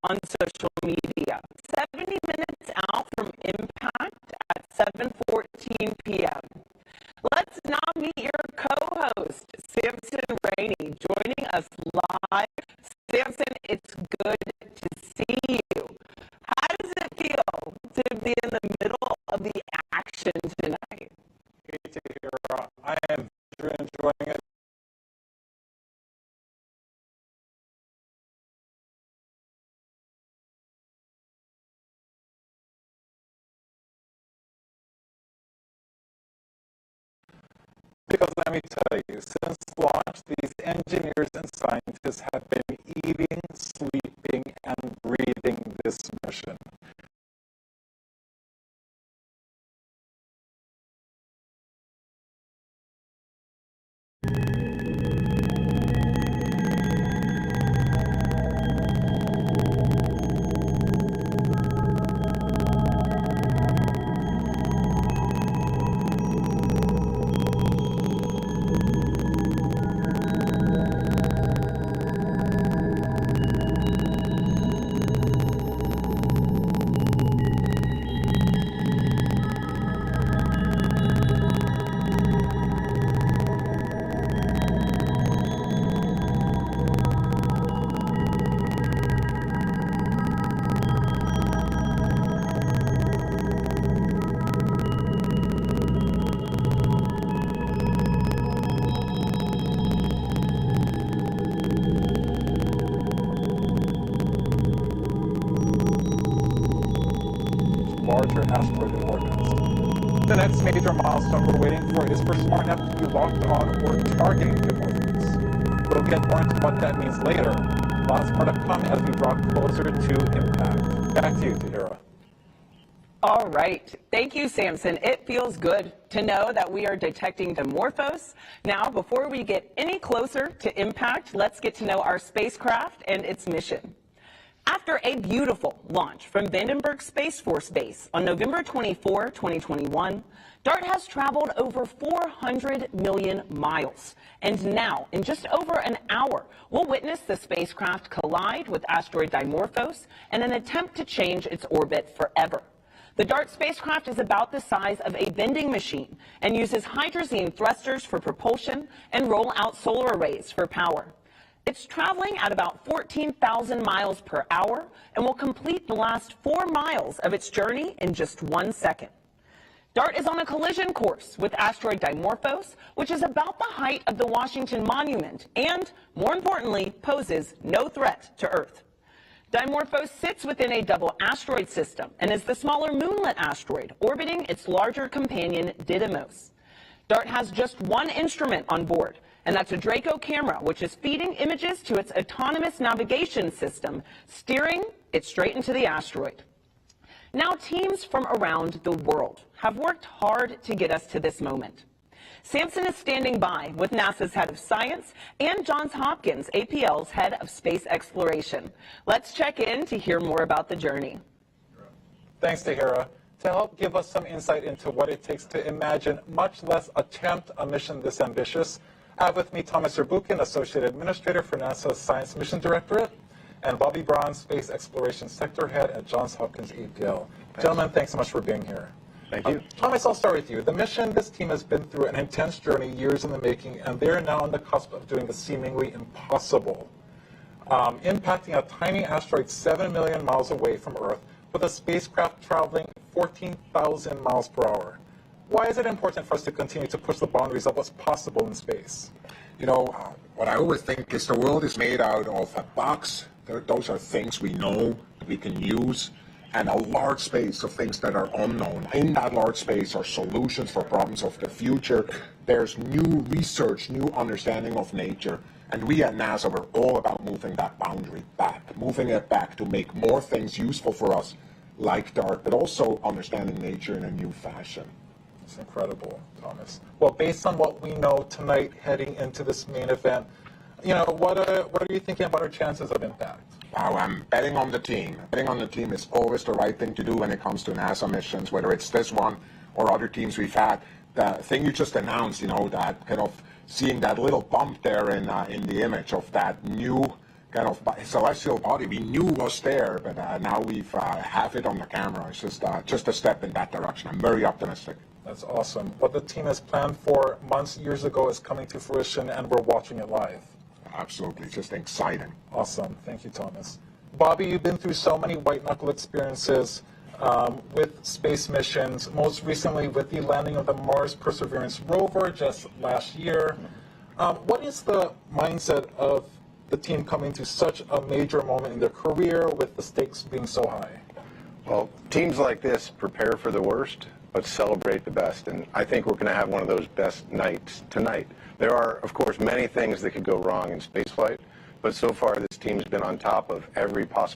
on social media. 70 minutes out from impact at 7:14 p.m. Let's now meet your co-host, Samson Rainey, joining us live. Samson, it's good to see you. How does it feel to be in the middle of the action tonight? Great to hear. I am enjoying it. Because let me tell you, since launch, these engineers and scientists have been eating, sleeping, and breathing this mission. Larger asteroid DIMORPHOS. The next major milestone we're waiting for is for smart enough to be locked on or targeting DIMORPHOS. We'll get more into what that means later. Lots more to come as we draw closer to impact. Back to you, Tahira. All right. Thank you, Samson. It feels good to know that we are detecting DIMORPHOS. Now, before we get any closer to impact, let's get to know our spacecraft and its mission. After a beautiful launch from Vandenberg Space Force Base on November 24, 2021, DART has traveled over 400 million miles. And now, in just over an hour, we'll witness the spacecraft collide with asteroid DIMORPHOS in an attempt to change its orbit forever. The DART spacecraft is about the size of a vending machine and uses hydrazine thrusters for propulsion and roll-out solar arrays for power. It's traveling at about 14,000 miles per hour and will complete the last 4 miles of its journey in just 1 second. DART is on a collision course with asteroid DIMORPHOS, which is about the height of the Washington Monument and, more importantly, poses no threat to Earth. DIMORPHOS sits within a double asteroid system and is the smaller moonlet asteroid orbiting its larger companion Didymos. DART has just one instrument on board, and that's a Draco camera, which is feeding images to its autonomous navigation system, steering it straight into the asteroid. Now, teams from around the world have worked hard to get us to this moment. Samson is standing by with NASA's head of science and Johns Hopkins APL's head of space exploration. Let's check in to hear more about the journey. Thanks, Tahira. To help give us some insight into what it takes to imagine, much less attempt, a mission this ambitious, I have with me Thomas Zurbuchen, Associate Administrator for NASA's Science Mission Directorate, and Bobby Braun, Space Exploration Sector Head at Johns Hopkins APL. Gentlemen, thanks so much for being here. Thank you. Thomas, I'll start with you. The mission, this team has been through an intense journey, years in the making, and they're now on the cusp of doing the seemingly impossible, impacting a tiny asteroid 7 million miles away from Earth with a spacecraft traveling 14,000 miles per hour. Why is it important for us to continue to push the boundaries of what's possible in space? You know, what I always think is the world is made out of a box. Those are things we know, we can use, and a large space of things that are unknown. In that large space are solutions for problems of the future. There's new research, new understanding of nature, and we at NASA, we're all about moving that boundary back, moving it back to make more things useful for us, like DART, but also understanding nature in a new fashion. It's incredible, Thomas. Well, based on what we know tonight heading into this main event, you know, what are you thinking about our chances of impact? Wow, I'm betting on the team. Betting on the team is always the right thing to do when it comes to NASA missions, whether it's this one or other teams we've had. The thing you just announced, you know, that kind of seeing that little bump there in the image of that new kind of celestial body we knew was there, but now we've have it on the camera. It's just a step in that direction. I'm very optimistic. That's awesome. What the team has planned for months, years ago is coming to fruition, and we're watching it live. Absolutely, just exciting. Awesome. Thank you, Thomas. Bobby, you've been through so many white-knuckle experiences with space missions, most recently with the landing of the Mars Perseverance rover just last year. What is the mindset of the team coming to such a major moment in their career with the stakes being so high? Well, teams like this prepare for the worst, but celebrate the best. And I think we're going to have one of those best nights tonight. There are, of course, many things that could go wrong in spaceflight, but so far this team's been on top of every possible.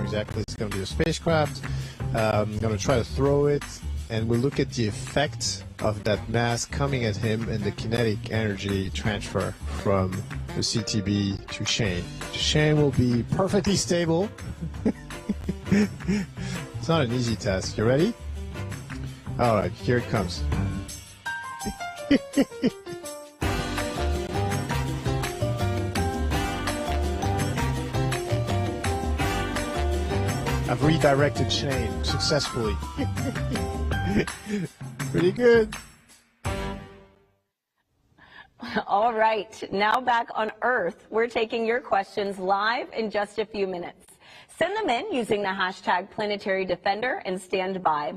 Exactly, it's going to be a spacecraft. I'm going to try to throw it, and we'll look at the effect of that mass coming at him and the kinetic energy transfer from the CTB to Shane. Shane will be perfectly stable. It's not an easy task. You ready? All right, here it comes. I've redirected Shane successfully. Pretty good. All right, now back on Earth. We're taking your questions live in just a few minutes. Send them in using the hashtag Planetary Defender and stand by.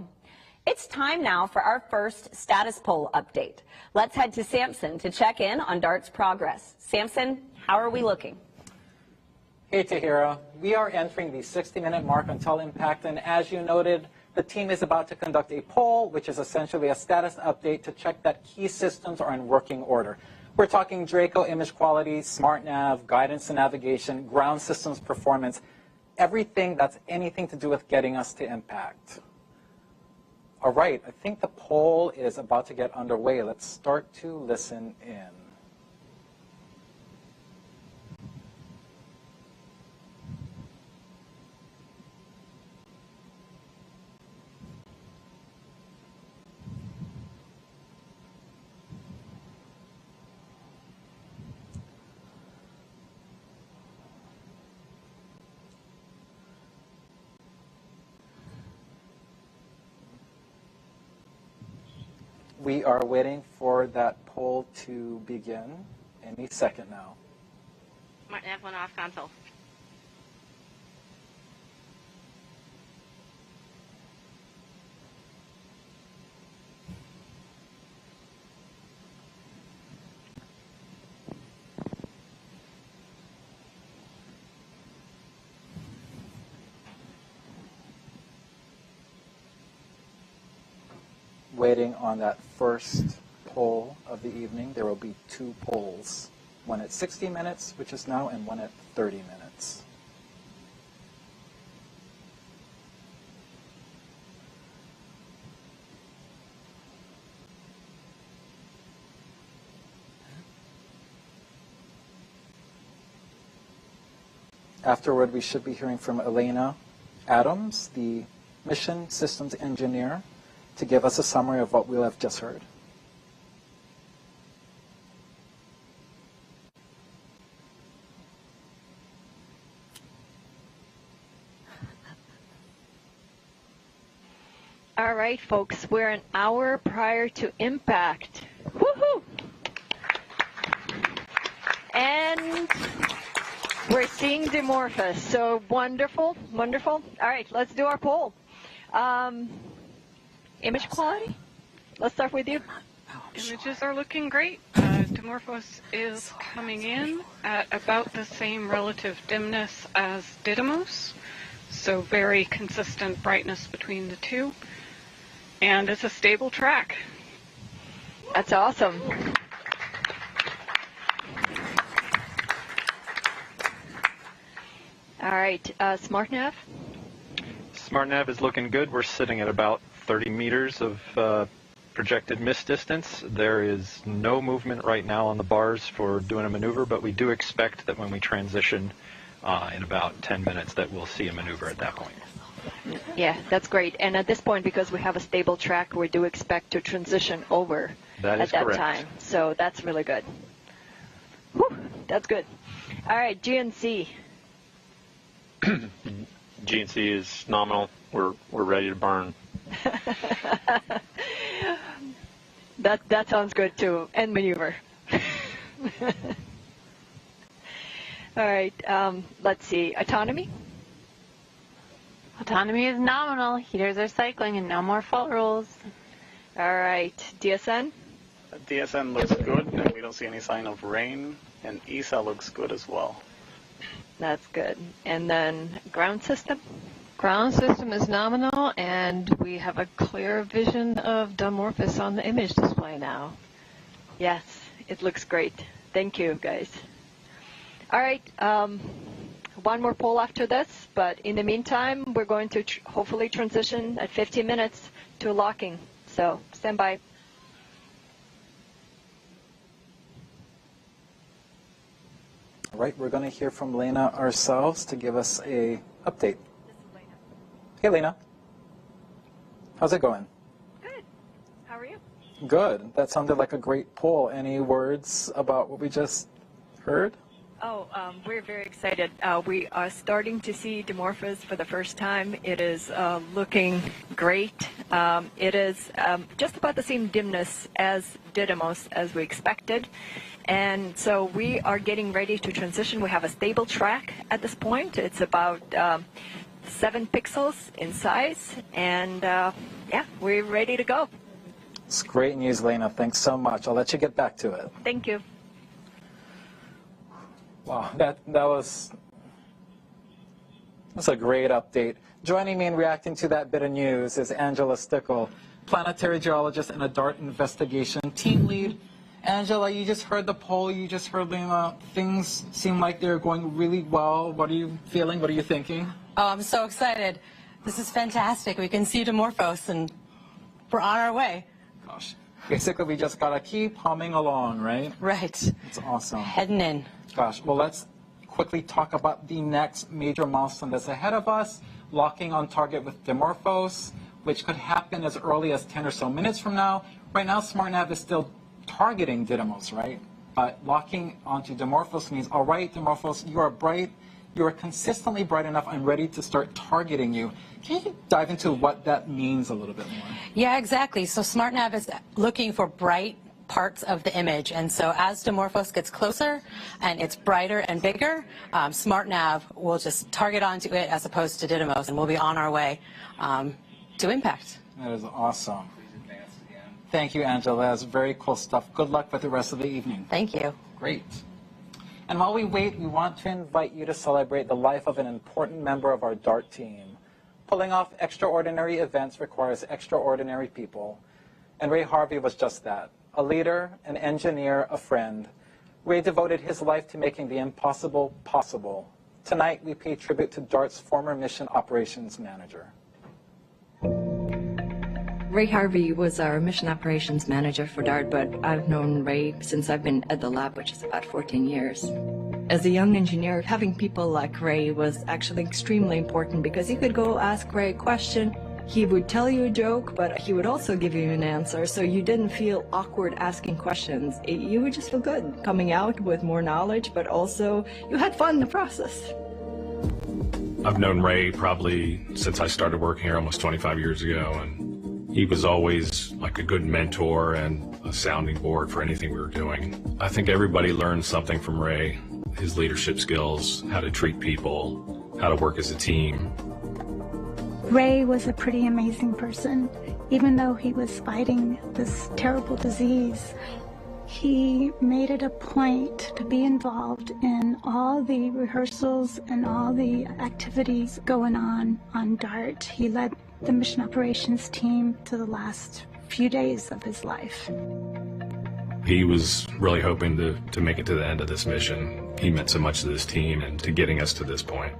It's time now for our first status poll update. Let's head to Samson to check in on DART's progress. Samson, how are we looking? Hey, Tahira. We are entering the 60-minute mark until impact, and as you noted, the team is about to conduct a poll, which is essentially a status update to check that key systems are in working order. We're talking Draco image quality, smart nav, guidance and navigation, ground systems performance, everything that's anything to do with getting us to impact. All right, I think the poll is about to get underway. Let's start to listen in. We are waiting for that poll to begin any second now. Martin F1 off console. Waiting on that first poll of the evening. There will be two polls, one at 60 minutes, which is now, and one at 30 minutes. Afterward, we should be hearing from Elena Adams, the Mission Systems Engineer, to give us a summary of what we'll have just heard. All right, folks, we're an hour prior to impact. Woohoo! And we're seeing Dimorphos, so wonderful, wonderful. All right, let's do our poll. Image quality? Let's start with you. Images are looking great. Dimorphos is coming in at about the same relative dimness as Didymos, so very consistent brightness between the two. And it's a stable track. That's awesome. All right, SmartNav? SmartNav is looking good. We're sitting at about 30 meters of projected miss distance. There is no movement right now on the bars for doing a maneuver, but we do expect that when we transition in about 10 minutes that we'll see a maneuver at that point. Yeah, that's great. And at this point, because we have a stable track, we do expect to transition over at that time. So that's really good. Whew, that's good. All right, GNC. GNC is nominal. We're ready to burn. That sounds good too. And maneuver. All right, let's see. Autonomy? Autonomy is nominal. Heaters are cycling and no more fault rules. All right, DSN? DSN looks good, and we don't see any sign of rain, and ESA looks good as well. That's good. And then ground system? Ground system is nominal, and we have a clear vision of Dimorphos on the image display now. Yes, it looks great. Thank you, guys. All right, one more poll after this, but in the meantime, we're going to hopefully transition at 15 minutes to locking. So stand by. All right, we're going to hear from Lena ourselves to give us a update. This is Lena. Hey, Lena. How's it going? Good. How are you? Good. That sounded like a great poll. Any words about what we just heard? Oh, we're very excited. We are starting to see Dimorphos for the first time. It is looking great. It is just about the same dimness as Didymos as we expected. And so we are getting ready to transition. We have a stable track at this point. It's about 7 pixels in size. And yeah, we're ready to go. It's great news, Lena. Thanks so much. I'll let you get back to it. Thank you. Wow, that's a great update. Joining me in reacting to that bit of news is Angela Stickle, planetary geologist and a DART investigation team lead. Angela, you just heard the poll, you just heard Lena. Things seem like they're going really well. What are you feeling? What are you thinking? Oh, I'm so excited. This is fantastic. We can see Dimorphos and we're on our way. Gosh, basically we just gotta keep humming along, right? Right. It's awesome. Heading in. Gosh, well, let's quickly talk about the next major milestone that's ahead of us, locking on target with Dimorphos, which could happen as early as 10 or so minutes from now. Right now, SmartNav is still targeting Didymos, right? But locking onto Dimorphos means, all right, Dimorphos, you are bright, you are consistently bright enough, I'm ready to start targeting you. Can you dive into what that means a little bit more? Yeah, exactly. So SmartNav is looking for bright parts of the image, and so as Dimorphos gets closer and it's brighter and bigger, SmartNav will just target onto it as opposed to Didymos, and we'll be on our way to impact. That is awesome. Thank you, Angela. That's very cool stuff. Good luck with the rest of the evening. Thank you. Great. And while we wait, we want to invite you to celebrate the life of an important member of our DART team. Pulling off extraordinary events requires extraordinary people, and Ray Harvey was just that. A leader, an engineer, a friend. Ray devoted his life to making the impossible possible. Tonight, we pay tribute to DART's former mission operations manager. Ray Harvey was our mission operations manager for DART, but I've known Ray since I've been at the lab, which is about 14 years. As a young engineer, having people like Ray was actually extremely important because you could go ask Ray a question. He would tell you a joke, but he would also give you an answer, so you didn't feel awkward asking questions. You would just feel good coming out with more knowledge, but also you had fun in the process. I've known Ray probably since I started working here almost 25 years ago, and he was always like a good mentor and a sounding board for anything we were doing. I think everybody learned something from Ray. His leadership skills, how to treat people, how to work as a team. Ray was a pretty amazing person. Even though he was fighting this terrible disease, he made it a point to be involved in all the rehearsals and all the activities going on DART. He led the mission operations team to the last few days of his life. He was really hoping to make it to the end of this mission. He meant so much to this team and to getting us to this point.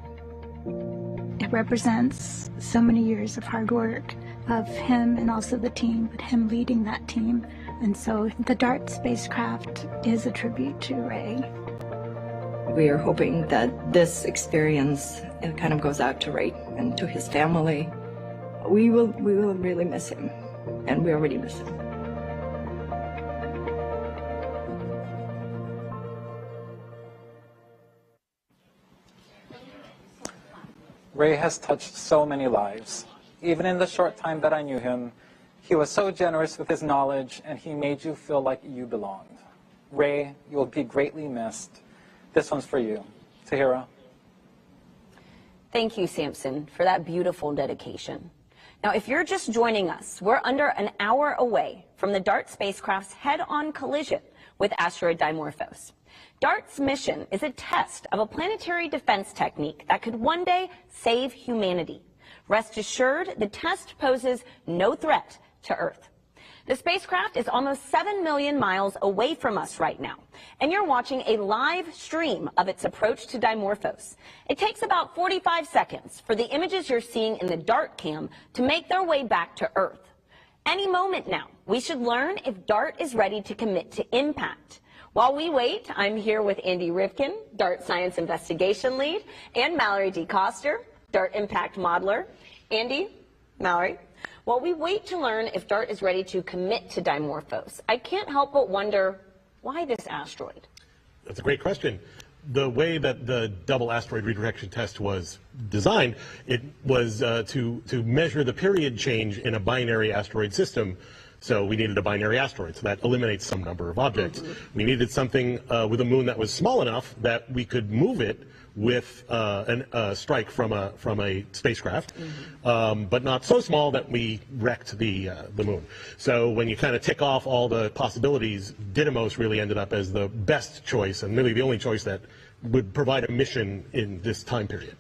It represents so many years of hard work of him and also the team, but him leading that team. And so the DART spacecraft is a tribute to Ray. We are hoping that this experience kind of goes out to Ray and to his family. We will really miss him, and we already miss him. Ray has touched so many lives. Even in the short time that I knew him, he was so generous with his knowledge, and he made you feel like you belonged. Ray, you will be greatly missed. This one's for you. Tahira. Thank you, Samson, for that beautiful dedication. Now, if you're just joining us, we're under an hour away from the DART spacecraft's head-on collision with asteroid Dimorphos. DART's mission is a test of a planetary defense technique that could one day save humanity. Rest assured, the test poses no threat to Earth. The spacecraft is almost 7 million miles away from us right now, and you're watching a live stream of its approach to Dimorphos. It takes about 45 seconds for the images you're seeing in the DART cam to make their way back to Earth. Any moment now, we should learn if DART is ready to commit to impact. While we wait, I'm here with Andy Rivkin, DART Science Investigation Lead, and Mallory D. Coster, DART Impact Modeler. Andy, Mallory, while we wait to learn if DART is ready to commit to Dimorphos, I can't help but wonder, why this asteroid? That's a great question. The way that the double asteroid redirection test was designed, it was to measure the period change in a binary asteroid system. So we needed a binary asteroid, so that eliminates some number of objects. We needed something with a moon that was small enough that we could move it with a strike from a spacecraft, but not so small that we wrecked the moon. So when you kind of tick off all the possibilities, Didymos really ended up as the best choice and really the only choice that would provide a mission in this time period.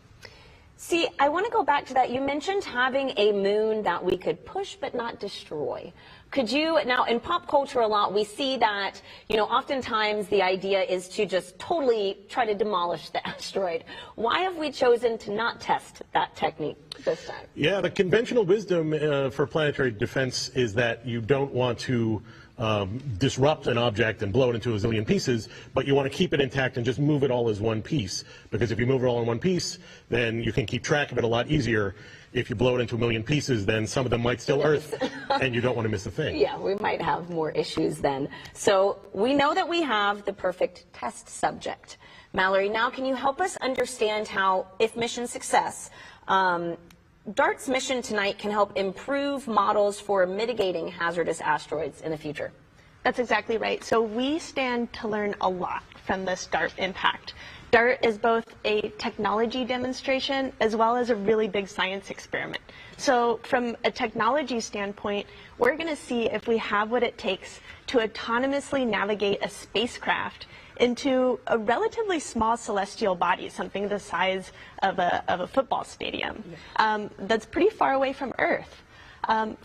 See, I want to go back to that. You mentioned having a moon that we could push but not destroy. Could you, now in pop culture a lot, we see that, oftentimes the idea is to just totally try to demolish the asteroid. Why have we chosen to not test that technique this time? Yeah, the conventional wisdom for planetary defense is that you don't want to disrupt an object and blow it into a zillion pieces, but you want to keep it intact and just move it all as one piece. Because if you move it all in one piece, then you can keep track of it a lot easier. If you blow it into a million pieces, then some of them might still Earth, and you don't want to miss a thing. Yeah, we might have more issues then. So we know that we have the perfect test subject. Mallory, now can you help us understand how, if mission success, DART's mission tonight can help improve models for mitigating hazardous asteroids in the future? That's exactly right. So we stand to learn a lot from this DART impact. DART is both a technology demonstration as well as a really big science experiment. So from a technology standpoint, we're going to see if we have what it takes to autonomously navigate a spacecraft into a relatively small celestial body, something the size of a football stadium, that's pretty far away from Earth.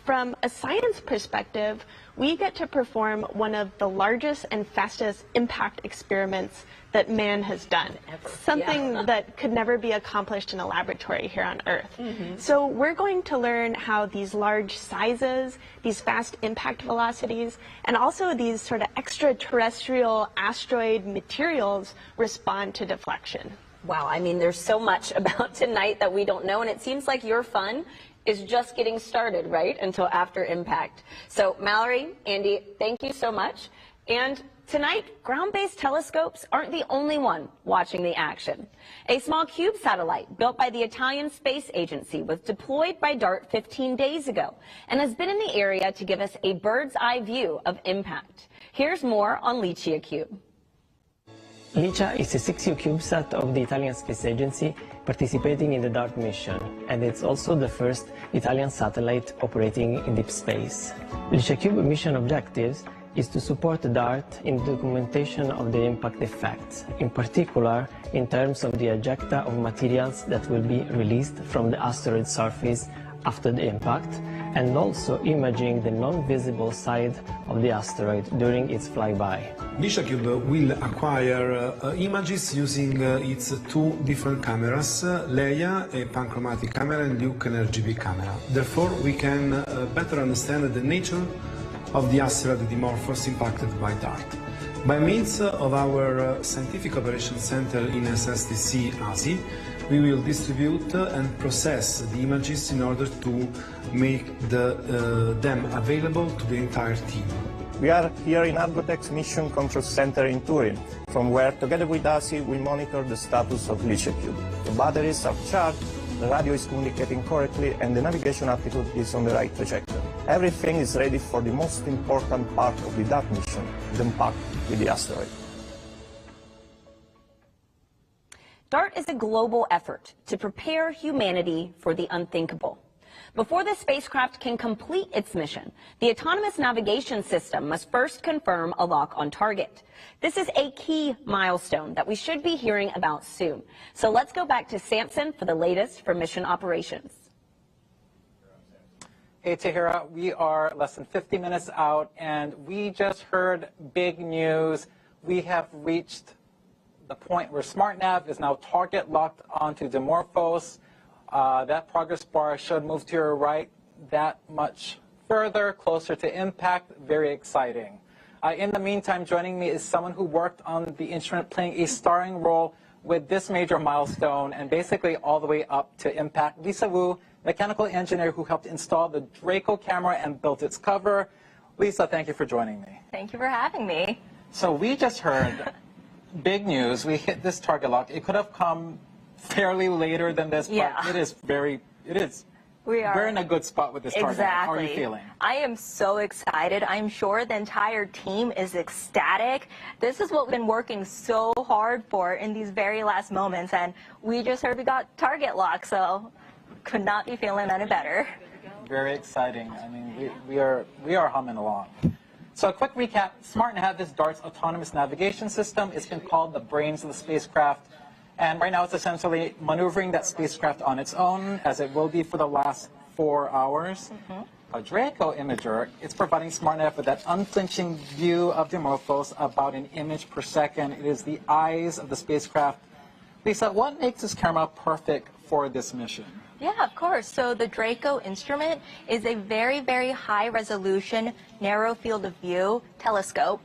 From a science perspective, we get to perform one of the largest and fastest impact experiments that man has done. Something that could never be accomplished in a laboratory here on Earth. So we're going to learn how these large sizes, these fast impact velocities, and also these sort of extraterrestrial asteroid materials respond to deflection. Wow, I mean, there's so much about tonight that we don't know, and it seems like your fun is just getting started, right, until after impact. So Mallory, Andy, thank you so much. And tonight, ground-based telescopes aren't the only one watching the action. A small cube satellite built by the Italian Space Agency was deployed by DART 15 days ago and has been in the area to give us a bird's-eye view of impact. Here's more on Licia Cube. Licia is a 6U CubeSat of the Italian Space Agency participating in the DART mission, and it's also the first Italian satellite operating in deep space. Licia Cube mission objectives is to support DART in the documentation of the impact effects, in particular in terms of the ejecta of materials that will be released from the asteroid surface after the impact, and also imaging the non-visible side of the asteroid during its flyby. Licia Cube will acquire images using its two different cameras, Leia, a panchromatic camera, and Luke, an RGB camera. Therefore, we can better understand the nature of the asteroid Dimorphos impacted by DART. By means of our Scientific Operations Center in SSTC ASI, we will distribute and process the images in order to make them available to the entire team. We are here in Argotech's Mission Control Center in Turin, from where, together with ASI, we monitor the status of Licia Cube. The batteries are charged, the radio is communicating correctly, and the navigation altitude is on the right trajectory. Everything is ready for the most important part of the DART mission, the impact with the asteroid. DART is a global effort to prepare humanity for the unthinkable. Before the spacecraft can complete its mission, the autonomous navigation system must first confirm a lock on target. This is a key milestone that we should be hearing about soon. So let's go back to Samson for the latest for mission operations. Hey, Tahira, we are less than 50 minutes out, and we just heard big news. We have reached the point where SmartNav is now target locked onto Dimorphos. That progress bar should move to your right that much further, closer to impact. Very exciting. In the meantime, joining me is someone who worked on the instrument playing a starring role with this major milestone and basically all the way up to impact. Lisa Wu, mechanical engineer who helped install the Draco camera and built its cover. Lisa, thank you for joining me. Thank you for having me. So we just heard big news. We hit this target lock. It could have come fairly later than this, but it is we're in a good spot with this target. Exactly. How are you feeling? I am so excited. I'm sure the entire team is ecstatic. This is what we've been working so hard for in these very last moments, and we just heard we got target lock, so could not be feeling any better. Very exciting. I mean, we are humming along. So a quick recap, SmartNav is DART's autonomous navigation system. It's been called the brains of the spacecraft. And right now it's essentially maneuvering that spacecraft on its own, as it will be for the last 4 hours. A Draco imager, it's providing SmartNav with that unflinching view of Dimorphos, about an image per second. It is the eyes of the spacecraft. Lisa, what makes this camera perfect for this mission? Yeah, of course. So the Draco instrument is a very, very high resolution, narrow field of view telescope.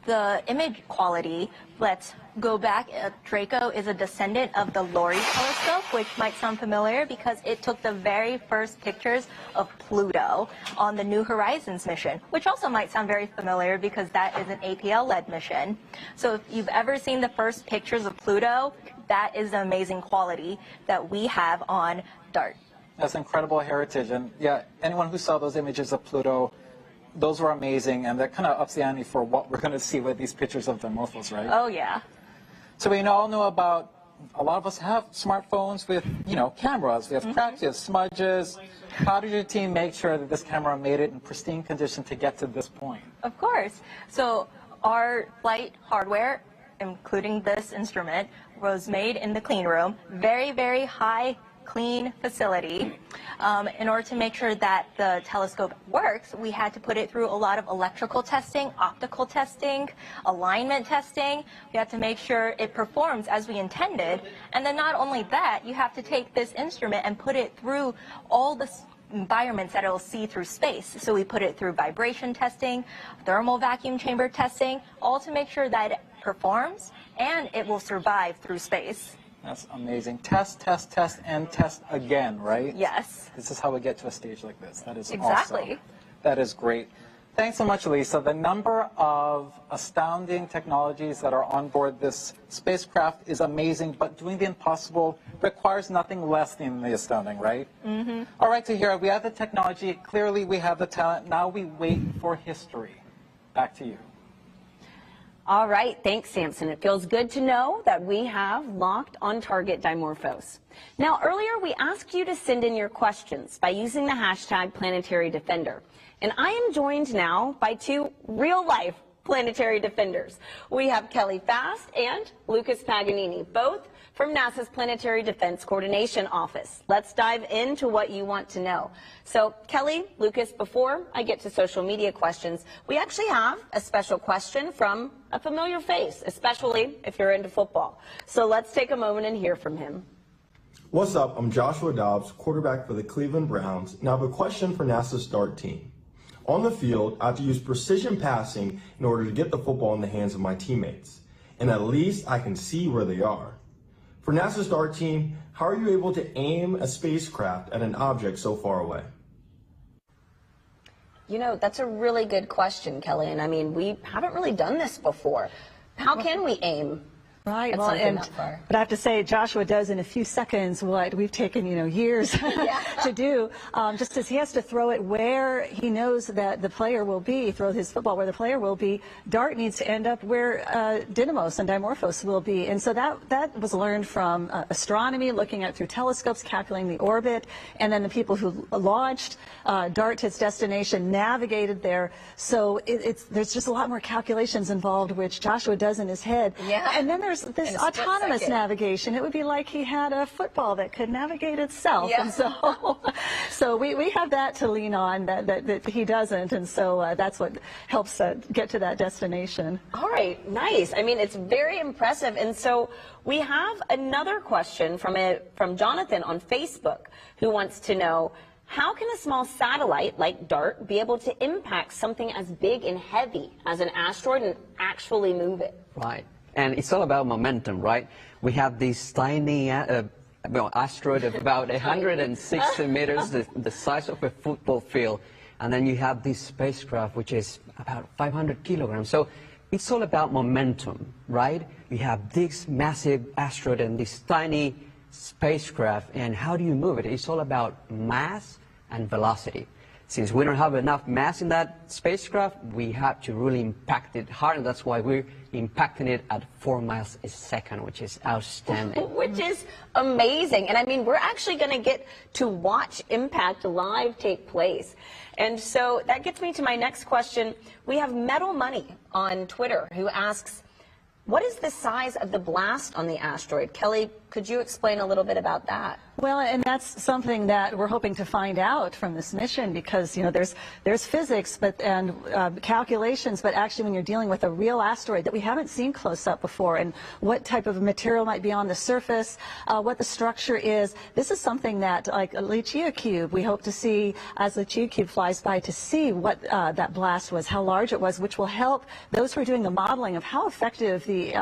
The image quality, let's go back. Draco is a descendant of the Lowell telescope, which might sound familiar because it took the very first pictures of Pluto on the New Horizons mission, which also might sound very familiar because that is an APL-led mission. So if you've ever seen the first pictures of Pluto, that is the amazing quality that we have on DART. That's incredible heritage. And yeah, anyone who saw those images of Pluto, those were amazing, and that kind of ups the ante for what we're going to see with these pictures of Dimorphos, right? Oh, yeah. So we all know about, a lot of us have smartphones with, cameras. We have cracks, we have smudges. How did your team make sure that this camera made it in pristine condition to get to this point? Of course. So our flight hardware, including this instrument, was made in the clean room. Very, very high clean facility. In order to make sure that the telescope works, we had to put it through a lot of electrical testing, optical testing, alignment testing. We had to make sure it performs as we intended. And then not only that, you have to take this instrument and put it through all the environments that it'll see through space. So we put it through vibration testing, thermal vacuum chamber testing, all to make sure that it performs and it will survive through space. That's amazing. Test, test, test, and test again, right? Yes. This is how we get to a stage like this. That is Exactly. awesome. That is great. Thanks so much, Lisa. The number of astounding technologies that are on board this spacecraft is amazing, but doing the impossible requires nothing less than the astounding, right? Mm-hmm. All right, Tahira, we have the technology. Clearly, we have the talent. Now we wait for history. Back to you. All right, thanks, Samson. It feels good to know that we have locked on target Dimorphos. Now, earlier we asked you to send in your questions by using the hashtag Planetary Defender. And I am joined now by two real-life planetary defenders. We have Kelly Fast and Lucas Paganini, both from NASA's Planetary Defense Coordination Office. Let's dive into what you want to know. So, Kelly, Lucas, before I get to social media questions, we actually have a special question from a familiar face, especially if you're into football. So let's take a moment and hear from him. What's up? I'm Joshua Dobbs, quarterback for the Cleveland Browns, and I have a question for NASA's DART team. On the field, I have to use precision passing in order to get the football in the hands of my teammates, and at least I can see where they are. For NASA's DART team, how are you able to aim a spacecraft at an object so far away? You know, that's a really good question, Kelly, and I mean, we haven't really done this before. How can we aim? Right, well, but I have to say, Joshua does in a few seconds what we've taken, years to do. Just as he has to throw it where he knows that the player will be, throw his football where the player will be, DART needs to end up where Didymos and Dimorphos will be. And so that was learned from astronomy, looking at through telescopes, calculating the orbit, and then the people who launched DART to its destination navigated there. So there's just a lot more calculations involved, which Joshua does in his head. Yeah. And then there's this autonomous navigation. It would be like he had a football that could navigate itself. Yeah. And so we have that to lean on that he doesn't. And so that's what helps get to that destination. All right, nice. I mean, it's very impressive. And so we have another question from Jonathan on Facebook, who wants to know, how can a small satellite like DART be able to impact something as big and heavy as an asteroid and actually move it? Right. And it's all about momentum, right? We have this tiny asteroid of about 160 meters, the size of a football field. And then you have this spacecraft, which is about 500 kilograms. So it's all about momentum, right? You have this massive asteroid and this tiny spacecraft. And how do you move it? It's all about mass and velocity. Since we don't have enough mass in that spacecraft, we have to really impact it hard, and that's why we're impacting it at 4 miles a second, which is outstanding. Which is amazing. And I mean, we're actually going to get to watch impact live take place. And so that gets me to my next question. We have Metal Money on Twitter who asks, what is the size of the blast on the asteroid? Kelly, could you explain a little bit about that? Well, and that's something that we're hoping to find out from this mission, because there's physics and calculations, but actually when you're dealing with a real asteroid that we haven't seen close up before, and what type of material might be on the surface, what the structure is, this is something that, like a Lucia cube, we hope to see as the Lucia cube flies by, to see what that blast was, how large it was, which will help those who are doing the modeling of how effective the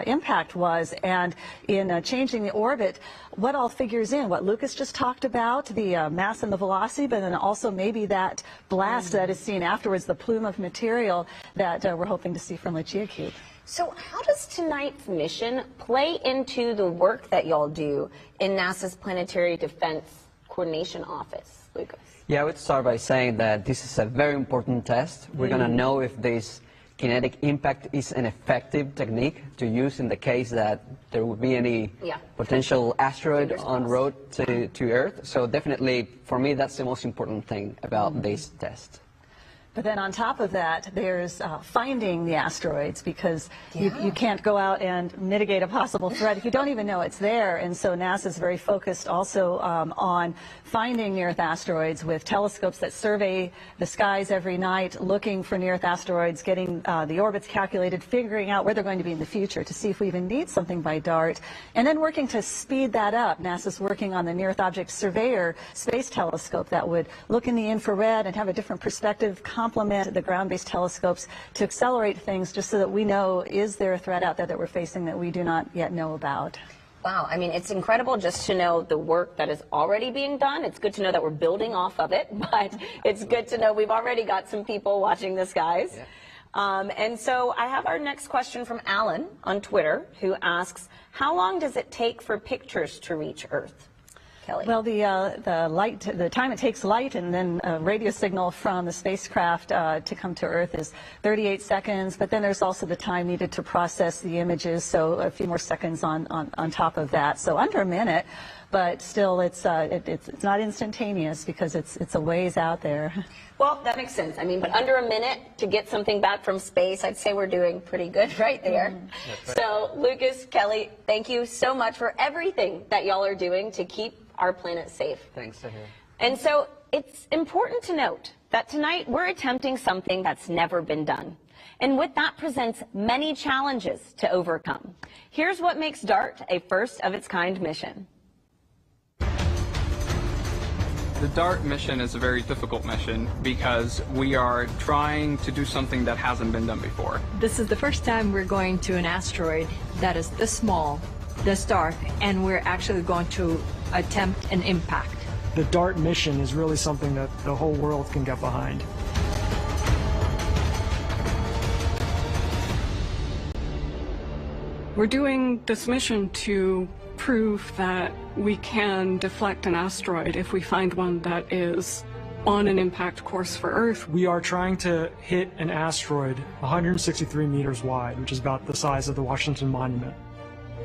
impact was, and in changing the orbit, what all figures in, what Lucas just talked about, the mass and the velocity, but then also maybe that blast that is seen afterwards, the plume of material that we're hoping to see from Lucia cube. So how does tonight's mission play into the work that y'all do in NASA's Planetary Defense Coordination Office, Lucas? Yeah, I would start by saying that this is a very important test. We're going to know if this kinetic impact is an effective technique to use in the case that there would be any potential asteroid en route to Earth. So definitely, for me, that's the most important thing about this test. But then on top of that, there's finding the asteroids, because you can't go out and mitigate a possible threat if you don't even know it's there. And so NASA is very focused also on finding near-Earth asteroids with telescopes that survey the skies every night, looking for near-Earth asteroids, getting the orbits calculated, figuring out where they're going to be in the future to see if we even need something by DART, and then working to speed that up. NASA's working on the Near-Earth Object Surveyor space telescope that would look in the infrared and have a different perspective, complement the ground-based telescopes to accelerate things, just so that we know, is there a threat out there that we're facing that we do not yet know about? Wow, I mean, it's incredible just to know the work that is already being done. It's good to know that we're building off of it, but it's good to know we've already got some people watching the skies. Yeah. And so I have our next question from Alan on Twitter, who asks, how long does it take for pictures to reach Earth? Kelly. Well, the time it takes light and then a radio signal from the spacecraft to come to Earth is 38 seconds, but then there's also the time needed to process the images, so a few more seconds on top of that. So under a minute, but still it's not instantaneous because it's a ways out there. Well, that makes sense. I mean, but under a minute to get something back from space, I'd say we're doing pretty good right there. Right. So Lucas, Kelly, thank you so much for everything that y'all are doing to keep our planet safe. Thanks to her. And so it's important to note that tonight we're attempting something that's never been done. And with that presents many challenges to overcome. Here's what makes DART a first-of-its-kind mission. The DART mission is a very difficult mission because we are trying to do something that hasn't been done before. This is the first time we're going to an asteroid that is this small, this dark, and we're actually going to attempt an impact. The DART mission is really something that the whole world can get behind. We're doing this mission to prove that we can deflect an asteroid if we find one that is on an impact course for Earth. We are trying to hit an asteroid 163 meters wide, which is about the size of the Washington Monument,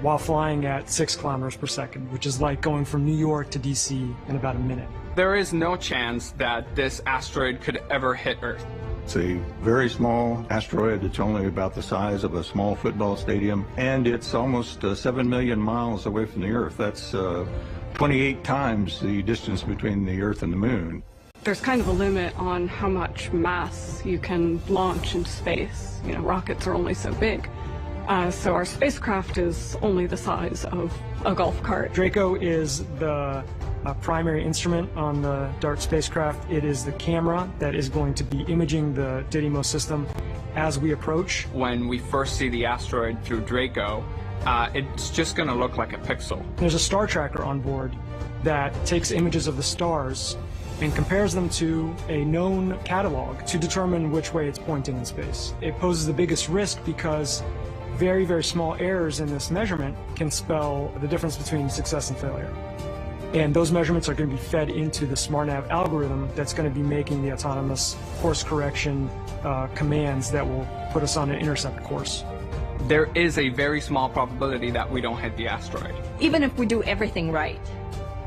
while flying at 6 kilometers per second, which is like going from New York to DC in about a minute. There is no chance that this asteroid could ever hit Earth. It's a very small asteroid. It's only about the size of a small football stadium, and it's almost 7 million miles away from the Earth. That's 28 times the distance between the Earth and the Moon. There's kind of a limit on how much mass you can launch into space. You know, rockets are only so big. So our spacecraft is only the size of a golf cart. Draco is the primary instrument on the DART spacecraft. It is the camera that is going to be imaging the Didymos system as we approach. When we first see the asteroid through Draco, it's just going to look like a pixel. There's a star tracker on board that takes images of the stars and compares them to a known catalog to determine which way it's pointing in space. It poses the biggest risk because very, very small errors in this measurement can spell the difference between success and failure. And those measurements are going to be fed into the SmartNav algorithm that's going to be making the autonomous course correction commands that will put us on an intercept course. There is a very small probability that we don't hit the asteroid. Even if we do everything right,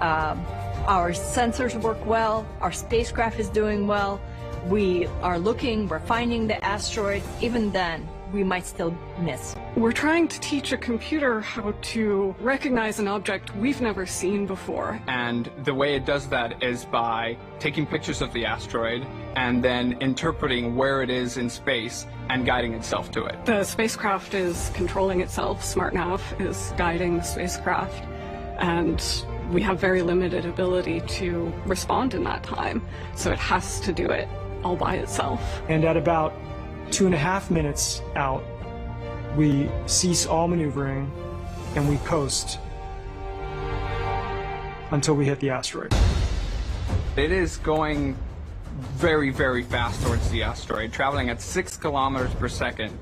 our sensors work well, our spacecraft is doing well, we are looking, we're finding the asteroid, even then, we might still miss. We're trying to teach a computer how to recognize an object we've never seen before. And the way it does that is by taking pictures of the asteroid and then interpreting where it is in space and guiding itself to it. The spacecraft is controlling itself. SmartNav is guiding the spacecraft. And we have very limited ability to respond in that time. So it has to do it all by itself. And at about 2.5 minutes out, we cease all maneuvering and we coast until we hit the asteroid. It is going very, very fast towards the asteroid, traveling at 6 kilometers per second.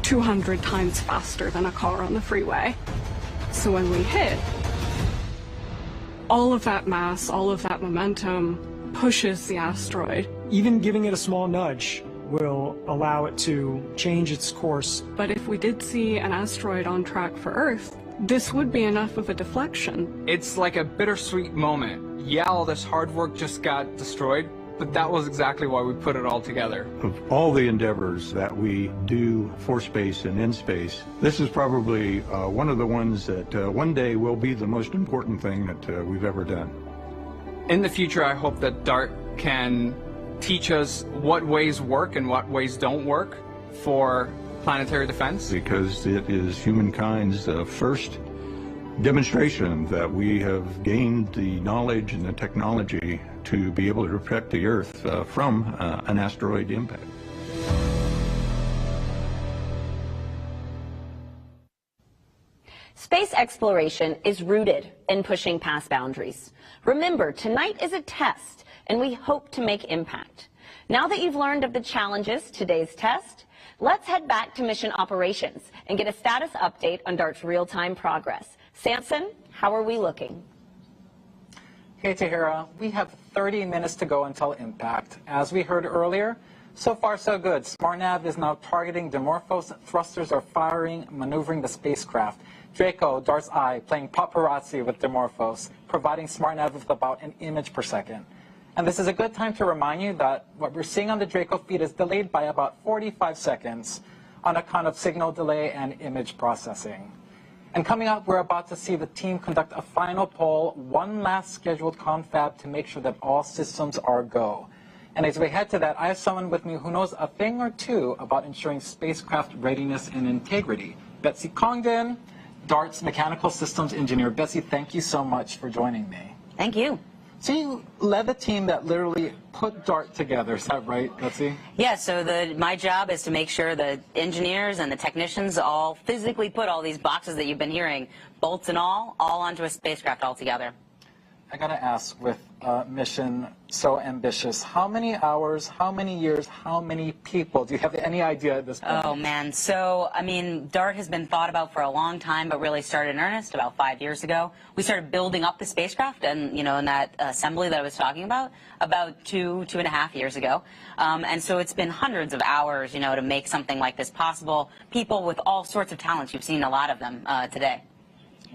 200 times faster than a car on the freeway. So when we hit, all of that mass, all of that momentum pushes the asteroid. Even giving it a small nudge will allow it to change its course. But if we did see an asteroid on track for Earth, this would be enough of a deflection. It's like a bittersweet moment. Yeah, all this hard work just got destroyed, but that was exactly why we put it all together. Of all the endeavors that we do for space and in space, this is probably one of the ones that one day will be the most important thing that we've ever done. In the future, I hope that DART can teach us what ways work and what ways don't work for planetary defense. Because it is humankind's first demonstration that we have gained the knowledge and the technology to be able to protect the Earth from an asteroid impact. Space exploration is rooted in pushing past boundaries. Remember, tonight is a test, and we hope to make impact. Now that you've learned of the challenges today's test, let's head back to mission operations and get a status update on DART's real-time progress. Samson, how are we looking? Hey, Tahira, we have 30 minutes to go until impact. As we heard earlier, so far so good. SmartNav is now targeting Dimorphos, thrusters are firing, maneuvering the spacecraft. Draco, DART's eye, playing paparazzi with Dimorphos, providing SmartNav with about an image per second. And this is a good time to remind you that what we're seeing on the Draco feed is delayed by about 45 seconds on account of signal delay and image processing. And coming up, we're about to see the team conduct a final poll, one last scheduled confab to make sure that all systems are go. And as we head to that, I have someone with me who knows a thing or two about ensuring spacecraft readiness and integrity. Betsy Congdon, DART's mechanical systems engineer. Betsy, thank you so much for joining me. Thank you. So you led the team that literally put DART together, is that right, Betsy? Yeah, so my job is to make sure the engineers and the technicians all physically put all these boxes that you've been hearing, bolts and all onto a spacecraft altogether. I gotta ask, with a mission so ambitious, how many hours, how many years, how many people? Do you have any idea at this point? Oh man, so I mean, DART has been thought about for a long time, but really started in earnest about 5 years ago. We started building up the spacecraft, and in that assembly that I was talking about 2.5 years ago. And so it's been hundreds of hours, to make something like this possible. People with all sorts of talents. You've seen a lot of them today.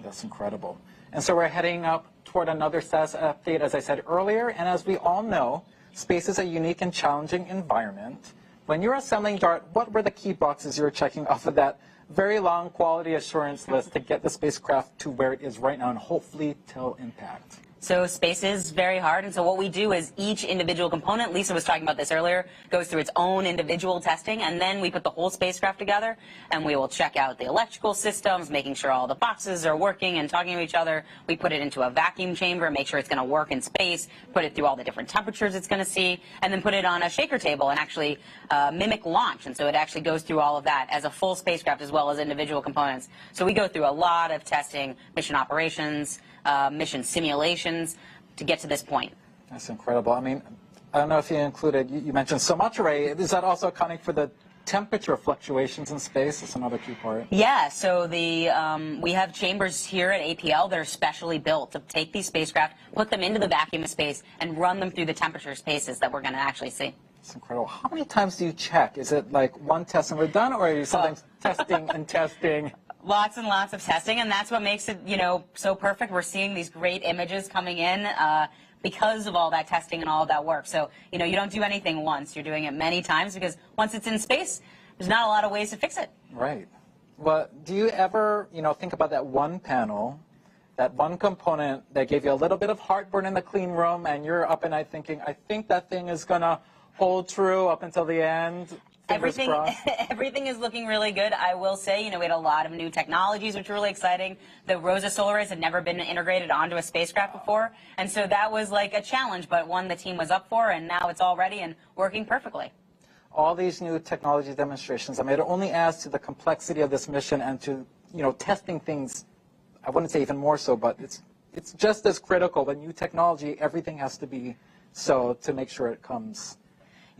That's incredible. And so we're heading up toward another status update, as I said earlier. And as we all know, space is a unique and challenging environment. When you're assembling DART, what were the key boxes you were checking off of that very long quality assurance list to get the spacecraft to where it is right now and hopefully till impact? So space is very hard, and so what we do is each individual component, Lisa was talking about this earlier, goes through its own individual testing, and then we put the whole spacecraft together, and we will check out the electrical systems, making sure all the boxes are working and talking to each other. We put it into a vacuum chamber, make sure it's going to work in space, put it through all the different temperatures it's going to see, and then put it on a shaker table and actually mimic launch, and so it actually goes through all of that as a full spacecraft as well as individual components. So we go through a lot of testing, mission operations, mission simulations to get to this point. That's incredible. I mean, I don't know if you included, you mentioned so much, Ray. Is that also accounting for the temperature fluctuations in space? That's another key part. Yeah, so we have chambers here at APL that are specially built to take these spacecraft, put them into the vacuum of space, and run them through the temperature spaces that we're going to actually see. It's incredible. How many times do you check? Is it like one test and we're done, or are you sometimes testing and testing? Lots and lots of testing, and that's what makes it, so perfect. We're seeing these great images coming in because of all that testing and all of that work. So, you don't do anything once. You're doing it many times because once it's in space, there's not a lot of ways to fix it. Right. Well, do you ever, think about that one panel, that one component that gave you a little bit of heartburn in the clean room, and you're up at night thinking, I think that thing is going to hold true up until the end? Everything is looking really good. I will say, we had a lot of new technologies, which were really exciting. The Rosa solar arrays had never been integrated onto a spacecraft before, and so that was like a challenge, but one the team was up for, and now it's all ready and working perfectly. All these new technology demonstrations, it only adds to the complexity of this mission and to, testing things, I wouldn't say even more so, but it's just as critical. With new technology, everything has to be so to make sure it comes.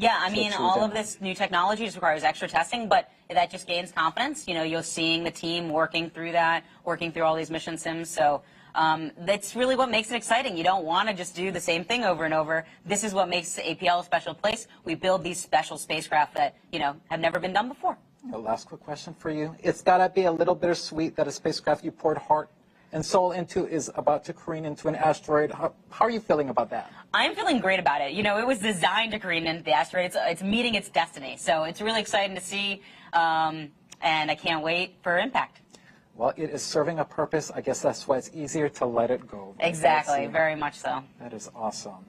Yeah, all of this new technology just requires extra testing, but that just gains confidence. You're seeing the team working through that, working through all these mission sims. So that's really what makes it exciting. You don't want to just do the same thing over and over. This is what makes APL a special place. We build these special spacecraft that, have never been done before. Last quick question for you. It's got to be a little bittersweet that a spacecraft you poured heart And Sol Into is about to careen into an asteroid. How are you feeling about that? I'm feeling great about it. You know, it was designed to careen into the asteroid. It's meeting its destiny. So it's really exciting to see, and I can't wait for impact. Well, it is serving a purpose. I guess that's why it's easier to let it go. Exactly, very much so. That is awesome.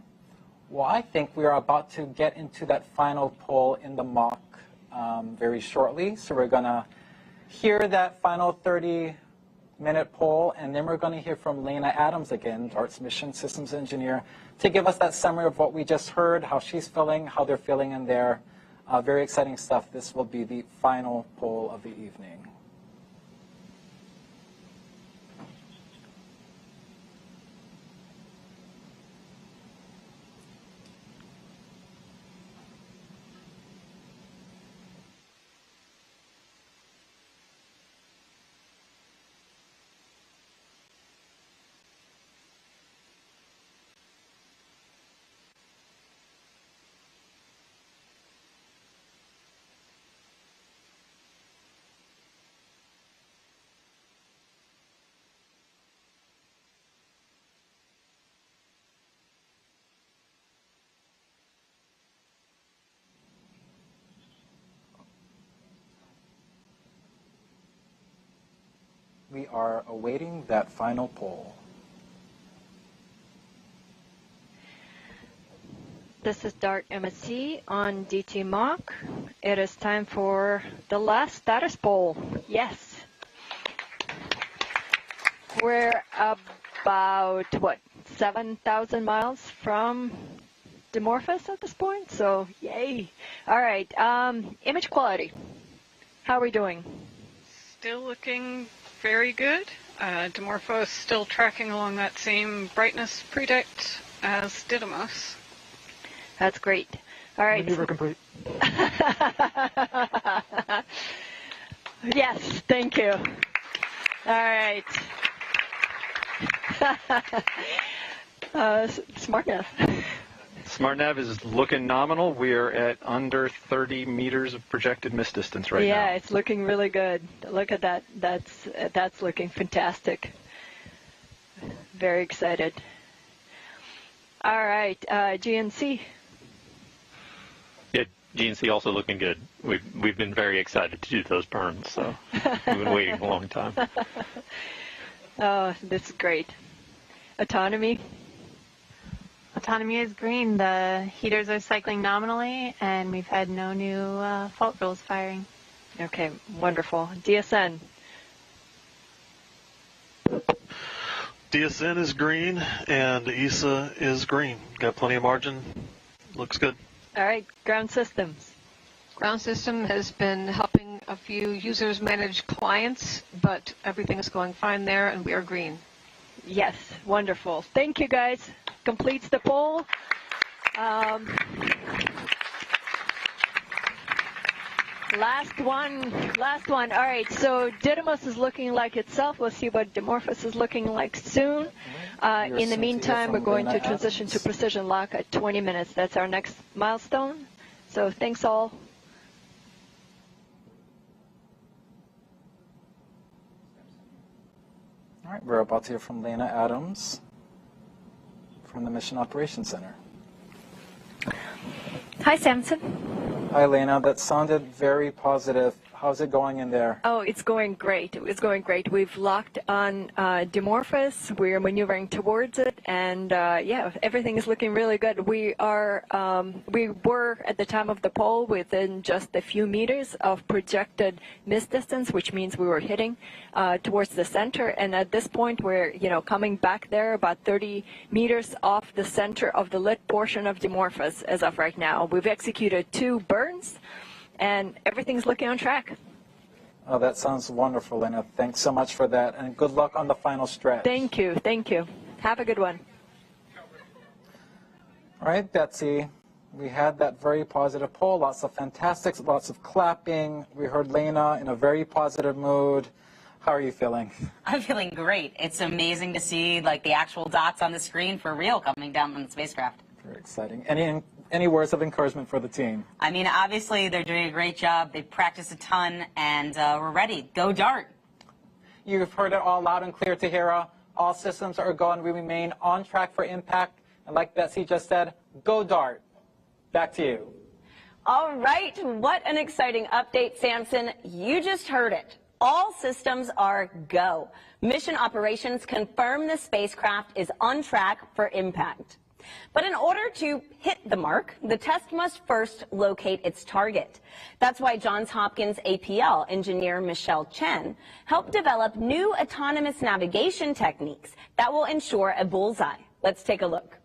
Well, I think we are about to get into that final poll in the mock very shortly. So we're going to hear that final 30-minute poll, and then we're going to hear from Lena Adams again, DART's Mission Systems Engineer, to give us that summary of what we just heard, how she's feeling, how they're feeling in there. Very exciting stuff. This will be the final poll of the evening. We are awaiting that final poll. This is DART MSC on DT Mock. It is time for the last status poll. Yes. We're about, what, 7,000 miles from Dimorphos at this point, so yay. All right, image quality. How are we doing? Still looking very good. Dimorphos still tracking along that same brightness predict as Didymos. That's great. All right. Maneuver complete. Yes, thank you. All right. SmartNav. SmartNav is looking nominal. We are at under 30 meters of projected miss distance right now. Yeah, it's looking really good. Look at that. That's looking fantastic. Very excited. All right, GNC. Yeah, GNC also looking good. We've been very excited to do those burns, so we've been waiting a long time. Oh, this is great. Autonomy. Autonomy is green. The heaters are cycling nominally, and we've had no new fault rules firing. Okay, wonderful. DSN. DSN is green, and ESA is green. Got plenty of margin. Looks good. All right, ground systems. Ground system has been helping a few users manage clients, but everything is going fine there, and we are green. Yes, wonderful. Thank you, guys. Completes the poll. Last one. All right, so Didymos is looking like itself. We'll see what Dimorphos is looking like soon. In the meantime, we're going to transition to precision lock at 20 minutes. That's our next milestone. So thanks all. All right, we're about to hear from Lena Adams from the Mission Operations Center. Hi, Samson. Hi, Lena. That sounded very positive. How's it going in there? Oh, it's going great. It's going great. We've locked on Dimorphos. We're maneuvering towards it, and yeah, everything is looking really good. We were at the time of the poll within just a few meters of projected miss distance, which means we were hitting towards the center. And at this point, we're coming back there about 30 meters off the center of the lit portion of Dimorphos as of right now. We've executed 2 burns. And everything's looking on track. Oh, that sounds wonderful, Lena. Thanks so much for that, and good luck on the final stretch. Thank you. Thank you. Have a good one. All right, Betsy. We had that very positive poll, lots of fantastics, lots of clapping. We heard Lena in a very positive mood. How are you feeling? I'm feeling great. It's amazing to see the actual dots on the screen for real coming down from the spacecraft. Very exciting. Any words of encouragement for the team? I mean, obviously, they're doing a great job. They practiced a ton, and we're ready. Go DART. You've heard it all loud and clear, Tahira. All systems are go and we remain on track for impact. And like Betsy just said, go DART. Back to you. All right, what an exciting update, Samson. You just heard it. All systems are go. Mission operations confirm the spacecraft is on track for impact. But in order to hit the mark, the test must first locate its target. That's why Johns Hopkins APL engineer Michelle Chen helped develop new autonomous navigation techniques that will ensure a bullseye. Let's take a look.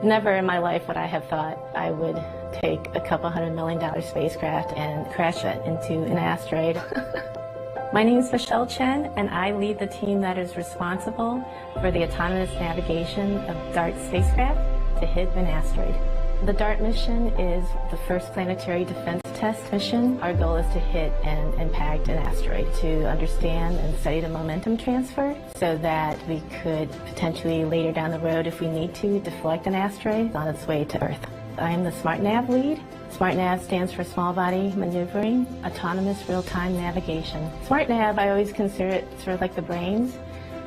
Never in my life would I have thought I would take a couple $100 million spacecraft and crash it into an asteroid. My name is Michelle Chen, and I lead the team that is responsible for the autonomous navigation of DART spacecraft to hit an asteroid. The DART mission is the first planetary defense test mission. Our goal is to hit and impact an asteroid to understand and study the momentum transfer so that we could potentially later down the road, if we need to, deflect an asteroid on its way to Earth. I am the SmartNav lead. SmartNav stands for Small Body Maneuvering, Autonomous Real-Time Navigation. SmartNav, I always consider it sort of like the brains.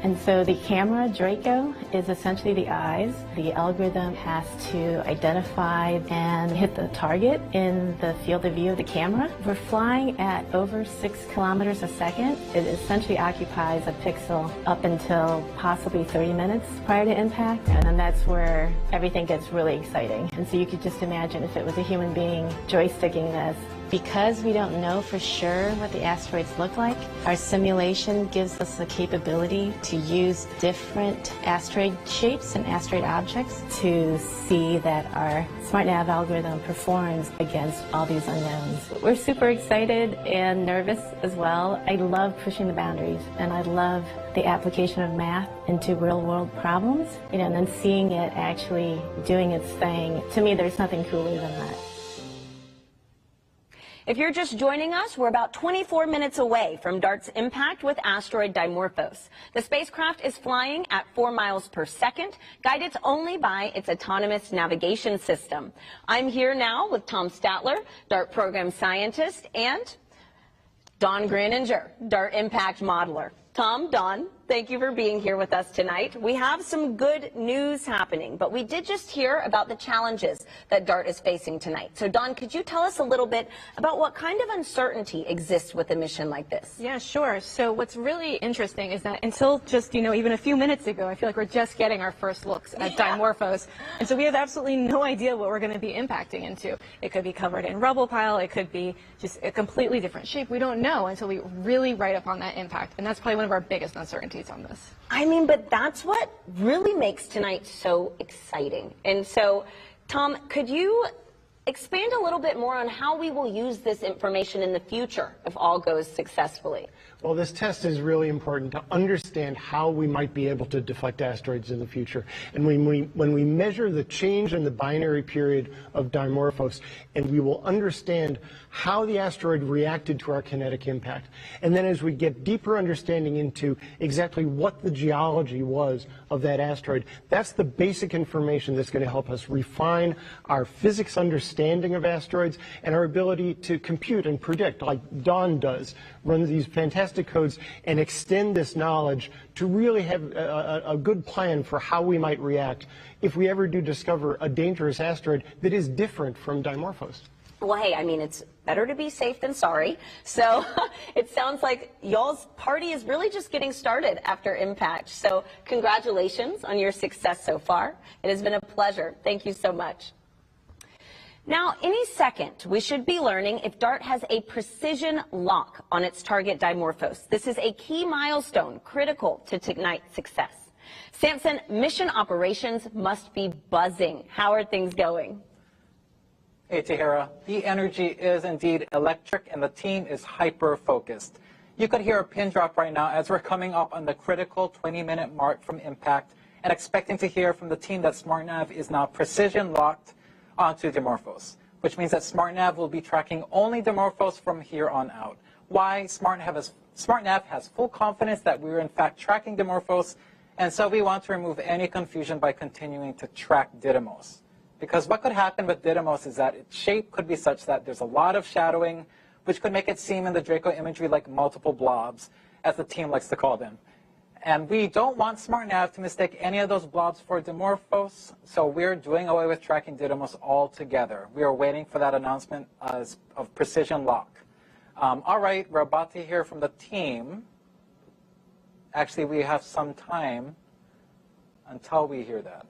And so the camera, Draco, is essentially the eyes. The algorithm has to identify and hit the target in the field of view of the camera. We're flying at over 6 kilometers a second. It essentially occupies a pixel up until possibly 30 minutes prior to impact. And then that's where everything gets really exciting. And so you could just imagine if it was a human being joysticking this. Because we don't know for sure what the asteroids look like, our simulation gives us the capability to use different asteroid shapes and asteroid objects to see that our SmartNav algorithm performs against all these unknowns. We're super excited and nervous as well. I love pushing the boundaries, and I love the application of math into real-world problems, and then seeing it actually doing its thing. To me, there's nothing cooler than that. If you're just joining us, we're about 24 minutes away from DART's impact with asteroid Dimorphos. The spacecraft is flying at 4 miles per second, guided only by its autonomous navigation system. I'm here now with Tom Statler, DART program scientist, and Don Graninger, DART impact modeler. Tom, Don, thank you for being here with us tonight. We have some good news happening, but we did just hear about the challenges that DART is facing tonight. So, Don, could you tell us a little bit about what kind of uncertainty exists with a mission like this? Yeah, sure. So what's really interesting is that until just, even a few minutes ago, I feel like we're just getting our first looks at Dimorphos. And so we have absolutely no idea what we're going to be impacting into. It could be covered in rubble pile. It could be just a completely different shape. We don't know until we really write up on that impact. And that's probably one of our biggest uncertainties on this. I mean, but that's what really makes tonight so exciting. And so, Tom, could you expand a little bit more on how we will use this information in the future if all goes successfully? Well, this test is really important to understand how we might be able to deflect asteroids in the future. And when we measure the change in the binary period of Dimorphos, and we will understand how the asteroid reacted to our kinetic impact. And then as we get deeper understanding into exactly what the geology was of that asteroid, that's the basic information that's going to help us refine our physics understanding of asteroids and our ability to compute and predict, like Don does, run these fantastic codes and extend this knowledge to really have a good plan for how we might react if we ever do discover a dangerous asteroid that is different from Dimorphos. Well, hey, I mean, it's better to be safe than sorry. So it sounds like y'all's party is really just getting started after impact. So congratulations on your success so far. It has been a pleasure. Thank you so much. Now, any second, we should be learning if DART has a precision lock on its target Dimorphos. This is a key milestone critical to tonight's success. Samson, mission operations must be buzzing. How are things going? Hey, Tahira. The energy is indeed electric, and the team is hyper-focused. You could hear a pin drop right now as we're coming up on the critical 20-minute mark from impact and expecting to hear from the team that SmartNav is now precision-locked onto Dimorphos, which means that SmartNav will be tracking only Dimorphos from here on out. Why? SmartNav has full confidence that we're in fact tracking Dimorphos, and so we want to remove any confusion by continuing to track Didymos. Because what could happen with Didymos is that its shape could be such that there's a lot of shadowing, which could make it seem in the Draco imagery like multiple blobs, as the team likes to call them. And we don't want SmartNav to mistake any of those blobs for Dimorphos, so we're doing away with tracking Didymos altogether. We are waiting for that announcement of precision lock. All right, we're about to hear from the team. Actually, we have some time until we hear that.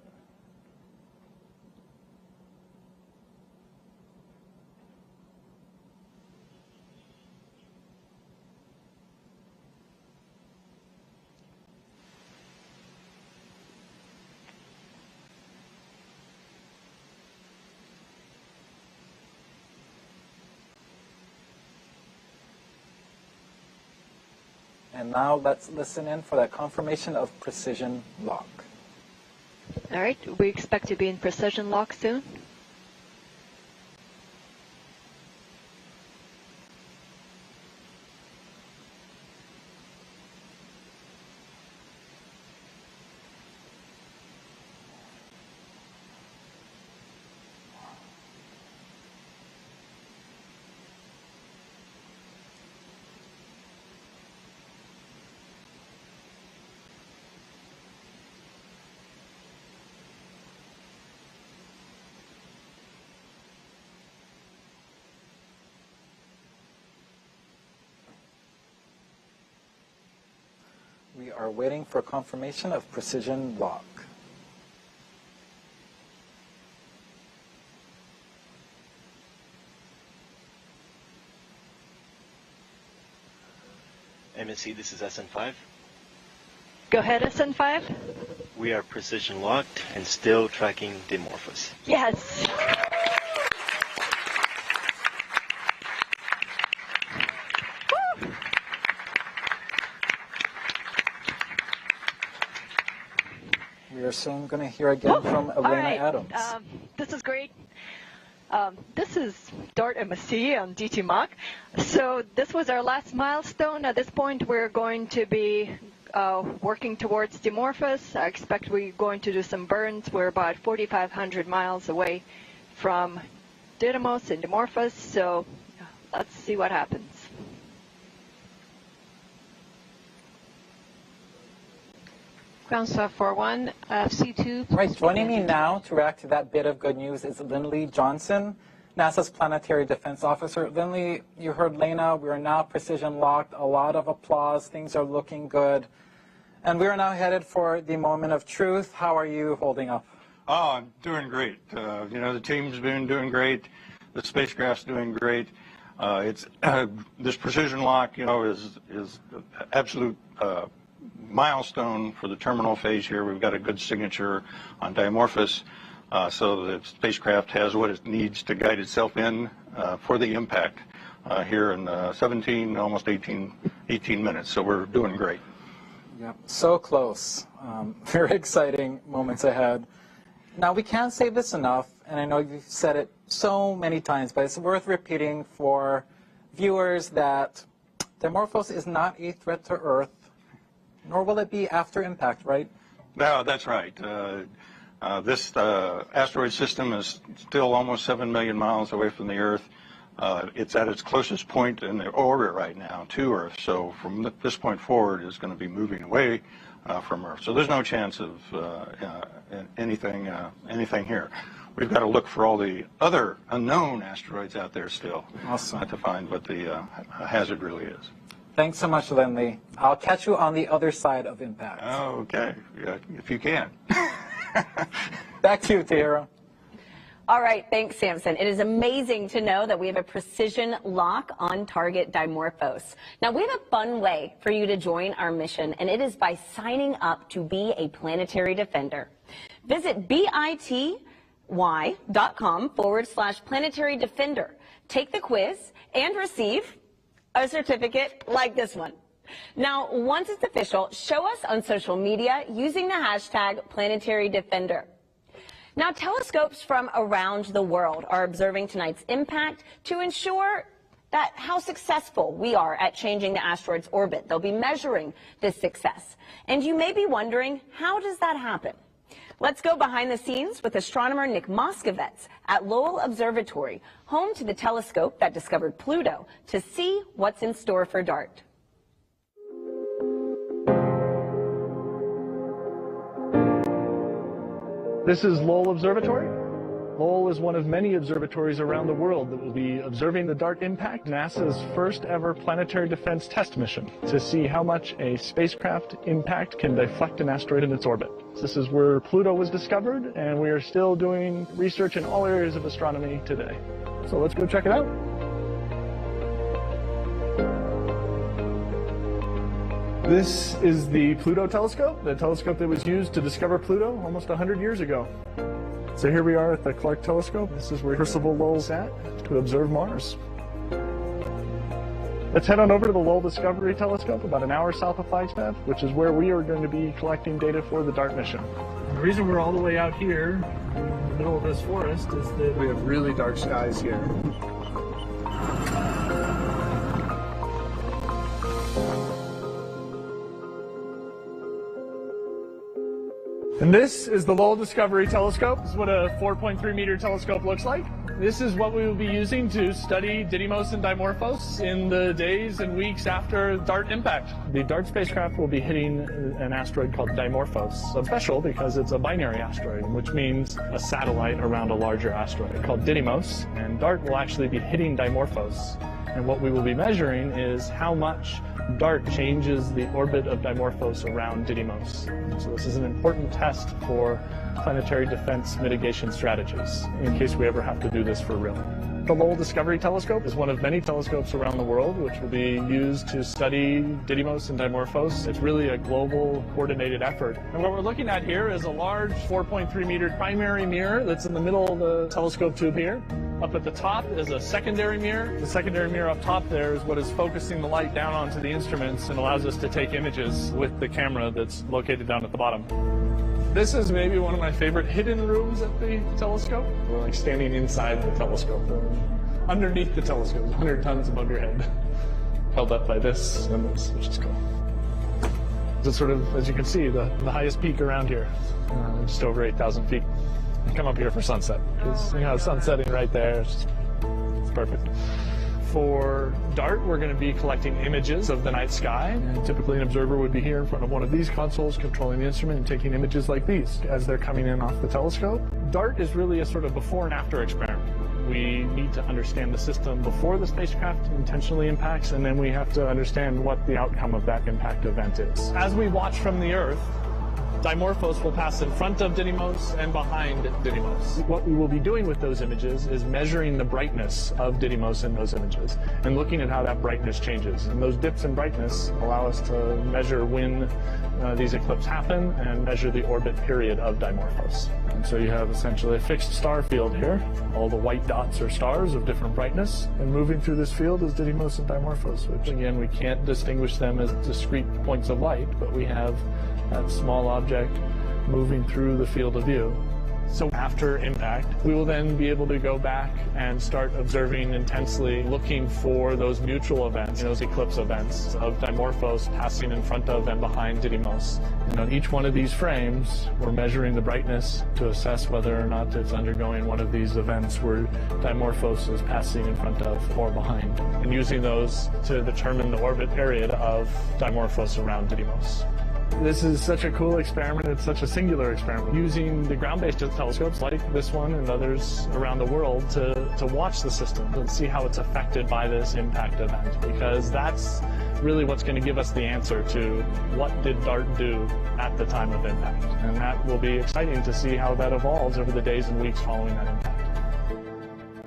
And now let's listen in for that confirmation of precision lock. All right, we expect to be in precision lock soon. We are waiting for confirmation of precision lock. MSC, this is SN5. Go ahead, SN5. We are precision locked and still tracking Dimorphos. Yes. We are soon going to hear again from Elena Adams. This is great. This is DART MSC on DT Mach. So this was our last milestone. At this point, we're going to be working towards Dimorphos. I expect we're going to do some burns. We're about 4,500 miles away from Didymos and Dimorphos. So let's see what happens. Ground Star 41, C2. Right, joining me now to react to that bit of good news is Lindley Johnson, NASA's Planetary Defense Officer. Lindley, you heard Lena, we are now precision locked, a lot of applause, things are looking good. And we are now headed for the moment of truth. How are you holding up? Oh, I'm doing great. You know, the team's been doing great. The spacecraft's doing great. This precision lock, you know, is absolute milestone for the terminal phase here. We've got a good signature on Dimorphos, so the spacecraft has what it needs to guide itself in for the impact here in 17, almost 18 minutes. So we're doing great. Yep, so close. Very exciting moments ahead. Now, we can't say this enough, and I know you've said it so many times, but it's worth repeating for viewers that Dimorphos is not a threat to Earth, nor will it be after impact, right? No, that's right. This asteroid system is still almost 7 million miles away from the Earth. It's at its closest point in the orbit right now to Earth. So from this point forward, it's going to be moving away from Earth. So there's no chance of anything here. We've got to look for all the other unknown asteroids out there still to find what the hazard really is. Thanks so much, Lindley. I'll catch you on the other side of impact. Oh, okay, if you can. Back to you, Tahira. All right, thanks, Samson. It is amazing to know that we have a precision lock on target Dimorphos. Now, we have a fun way for you to join our mission, and it is by signing up to be a planetary defender. Visit bity.com/planetary defender. Take the quiz and receive a certificate like this one. Now, once it's official, show us on social media using the hashtag Planetary Defender. Now, telescopes from around the world are observing tonight's impact to ensure that how successful we are at changing the asteroid's orbit. They'll be measuring this success. And you may be wondering, how does that happen? Let's go behind the scenes with astronomer Nick Moskovitz at Lowell Observatory, home to the telescope that discovered Pluto, to see what's in store for DART. This is Lowell Observatory. Lowell is one of many observatories around the world that will be observing the DART impact, NASA's first ever planetary defense test mission, to see how much a spacecraft impact can deflect an asteroid in its orbit. This is where Pluto was discovered, and we are still doing research in all areas of astronomy today. So let's go check it out. This is the Pluto telescope, the telescope that was used to discover Pluto almost 100 years ago. So here we are at the Clark telescope. This is where Percival Lowell sat to observe Mars. Let's head on over to the Lowell Discovery Telescope, about an hour south of Flagstaff, which is where we are going to be collecting data for the DART mission. The reason we're all the way out here in the middle of this forest is that we have really dark skies here. And this is the Lowell Discovery Telescope. This is what a 4.3 meter telescope looks like. This is what we will be using to study Didymos and Dimorphos in the days and weeks after DART impact. The DART spacecraft will be hitting an asteroid called Dimorphos. It's special because it's a binary asteroid, which means a satellite around a larger asteroid called Didymos. And DART will actually be hitting Dimorphos. And what we will be measuring is how much DART changes the orbit of Dimorphos around Didymos. So this is an important test for planetary defense mitigation strategies, in case we ever have to do this for real. The Lowell Discovery Telescope is one of many telescopes around the world which will be used to study Didymos and Dimorphos. It's really a global coordinated effort. And what we're looking at here is a large 4.3 meter primary mirror that's in the middle of the telescope tube here. Up at the top is a secondary mirror. The secondary mirror up top there is what is focusing the light down onto the instruments and allows us to take images with the camera that's located down at the bottom. This is maybe one of my favorite hidden rooms at the telescope. We're like standing inside the telescope, underneath the telescope, 100 tons above your head, held up by this and this, which is cool. It's sort of, as you can see, the highest peak around here, just over 8,000 feet. I come up here for sunset, because you know, the sun's setting right there. It's perfect. For DART, we're going to be collecting images of the night sky. And typically an observer would be here in front of one of these consoles controlling the instrument and taking images like these as they're coming in off the telescope. DART is really a sort of before and after experiment. We need to understand the system before the spacecraft intentionally impacts, and then we have to understand what the outcome of that impact event is. As we watch from the Earth, Dimorphos will pass in front of Didymos and behind Didymos. What we will be doing with those images is measuring the brightness of Didymos in those images and looking at how that brightness changes. And those dips in brightness allow us to measure when these eclipses happen and measure the orbit period of Dimorphos. And so you have essentially a fixed star field here. All the white dots are stars of different brightness, and moving through this field is Didymos and Dimorphos, which again, we can't distinguish them as discrete points of light, but we have that small object moving through the field of view. So after impact, we will then be able to go back and start observing intensely, looking for those mutual events, those eclipse events of Dimorphos passing in front of and behind Didymos. And on each one of these frames, we're measuring the brightness to assess whether or not it's undergoing one of these events where Dimorphos is passing in front of or behind, and using those to determine the orbit period of Dimorphos around Didymos. This is such a cool experiment. It's such a singular experiment. Using the ground-based telescopes like this one and others around the world to watch the system and see how it's affected by this impact event, because that's really what's going to give us the answer to what did DART do at the time of impact. And that will be exciting to see how that evolves over the days and weeks following that impact.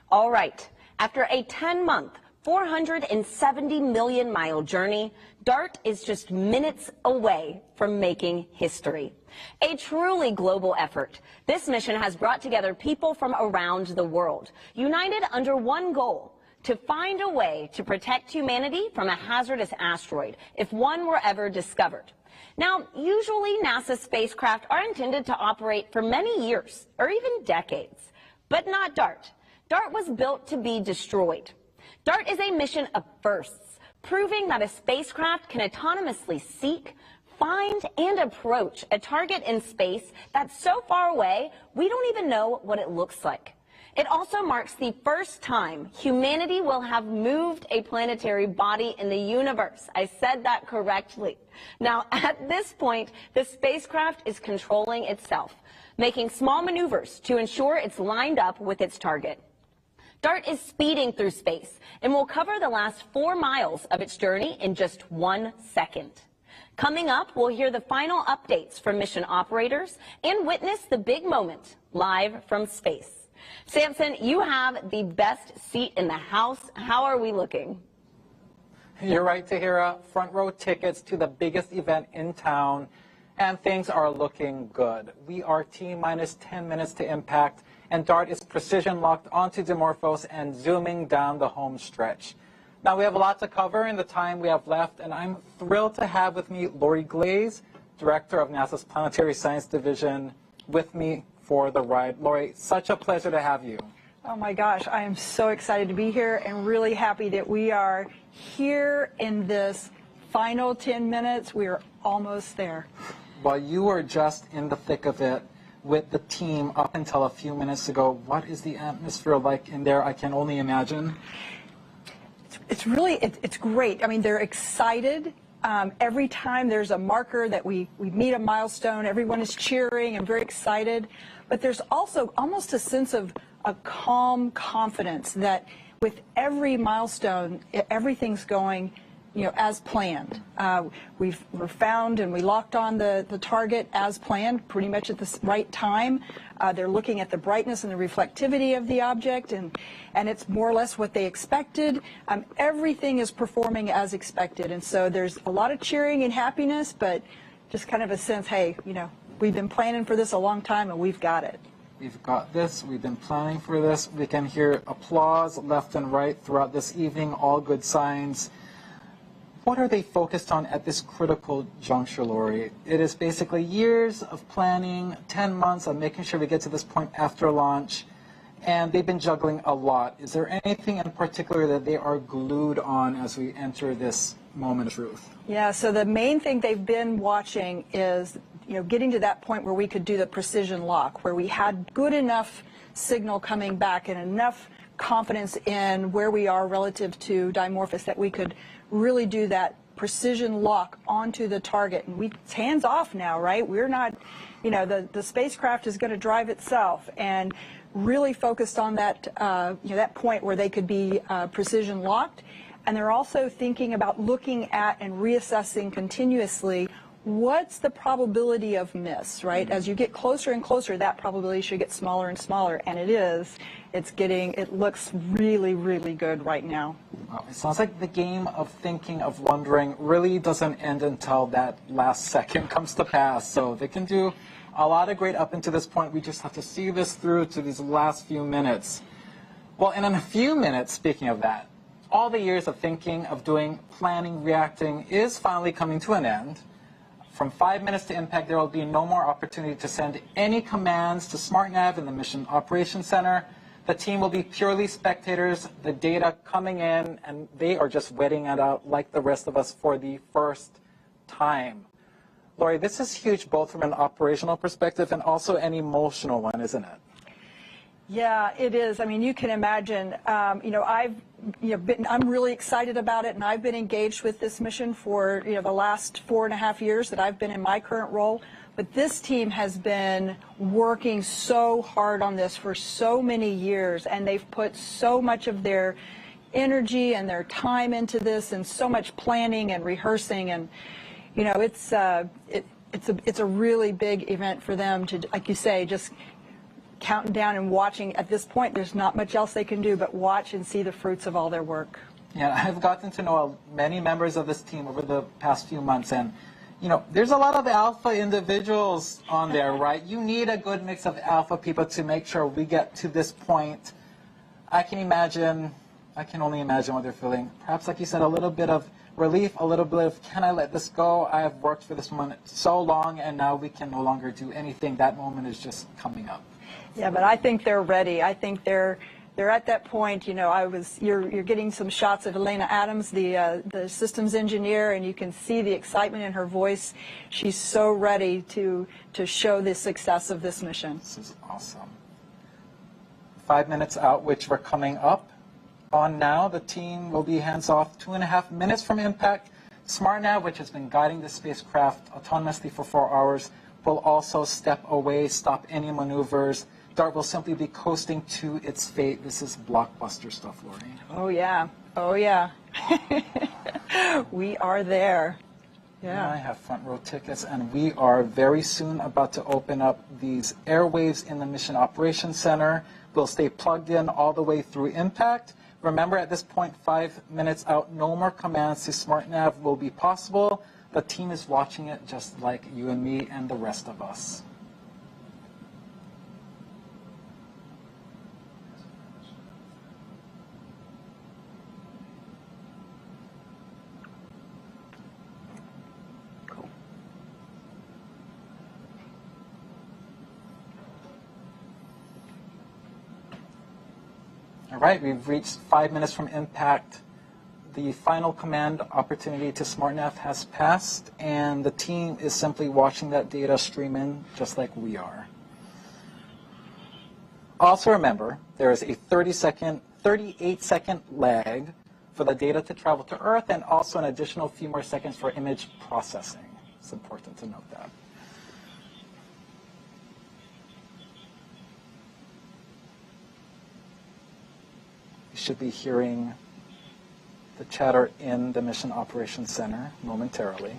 All right. After a 10-month 470 million mile journey, DART is just minutes away from making history. A truly global effort, this mission has brought together people from around the world, united under one goal: to find a way to protect humanity from a hazardous asteroid if one were ever discovered. Now, usually NASA spacecraft are intended to operate for many years or even decades, but not DART. DART was built to be destroyed. DART is a mission of firsts, proving that a spacecraft can autonomously seek, find and approach a target in space that's so far away, we don't even know what it looks like. It also marks the first time humanity will have moved a planetary body in the universe. I said that correctly. Now, at this point, the spacecraft is controlling itself, making small maneuvers to ensure it's lined up with its target. DART is speeding through space and will cover the last 4 miles of its journey in just 1 second. Coming up, we'll hear the final updates from mission operators and witness the big moment live from space. Samson, you have the best seat in the house. How are we looking? You're right, Tahira. Front row tickets to the biggest event in town, and things are looking good. We are T-minus 10 minutes to impact, and DART is precision locked onto Dimorphos and zooming down the home stretch. Now, we have a lot to cover in the time we have left, and I'm thrilled to have with me Lori Glaze, Director of NASA's Planetary Science Division, with me for the ride. Lori, such a pleasure to have you. Oh my gosh, I am so excited to be here and really happy that we are here in this final 10 minutes. We are almost there. Well, you were just in the thick of it with the team up until a few minutes ago. What is the atmosphere like in there? I can only imagine. It's great. I mean, they're excited. Every time there's a marker that we meet a milestone, everyone is cheering and very excited. But there's also almost a sense of a calm confidence that with every milestone, everything's going, as planned. We're found and we locked on the target as planned, pretty much at the right time. They're looking at the brightness and the reflectivity of the object, and it's more or less what they expected. Everything is performing as expected, and so there's a lot of cheering and happiness, but just kind of a sense, hey, we've been planning for this a long time, and we've got it. We've got this. We've been planning for this. We can hear applause left and right throughout this evening, all good signs. What are they focused on at this critical juncture, Lori? It is basically years of planning, 10 months of making sure we get to this point after launch, and they've been juggling a lot. Is there anything in particular that they are glued on as we enter this moment of truth? Yeah, so the main thing they've been watching is getting to that point where we could do the precision lock, where we had good enough signal coming back and enough confidence in where we are relative to Dimorphos that we could really do that precision lock onto the target. And it's hands off now, right? We're not, the spacecraft is going to drive itself, and really focused on that, that point where they could be precision locked. And they're also thinking about looking at and reassessing continuously what's the probability of miss, right? As you get closer and closer, that probability should get smaller and smaller, and it is. It looks really, really good right now. Well, it sounds like the game of thinking, of wondering, really doesn't end until that last second comes to pass. So they can do a lot of great up until this point. We just have to see this through to these last few minutes. Well, and in a few minutes, speaking of that, all the years of thinking, of doing, planning, reacting is finally coming to an end. From 5 minutes to impact, there will be no more opportunity to send any commands to SmartNav in the Mission Operations Center. The team will be purely spectators, the data coming in, and they are just waiting it out like the rest of us for the first time. Lori, this is huge both from an operational perspective and also an emotional one, isn't it? Yeah, it is. I mean, you can imagine, I'm really excited about it, and I've been engaged with this mission for, the last 4.5 years that I've been in my current role. But this team has been working so hard on this for so many years, and they've put so much of their energy and their time into this, and so much planning and rehearsing, and it's a really big event for them to, like you say, just counting down and watching. At this point, there's not much else they can do but watch and see the fruits of all their work. Yeah, I've gotten to know many members of this team over the past few months, and there's a lot of alpha individuals on there, right? You need a good mix of alpha people to make sure we get to this point. I can only imagine what they're feeling. Perhaps, like you said, a little bit of relief, a little bit of, can I let this go? I have worked for this moment so long, and now we can no longer do anything. That moment is just coming up. Yeah, but I think they're ready. I think they're they're at that point. You know, you're getting some shots of Elena Adams, the systems engineer, and you can see the excitement in her voice. She's so ready to show the success of this mission. This is awesome. 5 minutes out, which we're coming up on now. The team will be hands off 2.5 minutes from impact. SmartNav, which has been guiding the spacecraft autonomously for 4 hours, will also step away, stop any maneuvers. DART will simply be coasting to its fate. This is blockbuster stuff, Lori. Oh, yeah. Oh, yeah. We are there. Yeah. I have front row tickets, and we are very soon about to open up these airwaves in the Mission Operations Center. We'll stay plugged in all the way through impact. Remember, at this point, 5 minutes out, no more commands to SmartNav will be possible. The team is watching it just like you and me and the rest of us. All right, we've reached 5 minutes from impact. The final command opportunity to SmartNav has passed, and the team is simply watching that data stream in just like we are. Also remember, there is a 38-second lag for the data to travel to Earth, and also an additional few more seconds for image processing. It's important to note that. You should be hearing the chatter in the Mission Operations Center momentarily.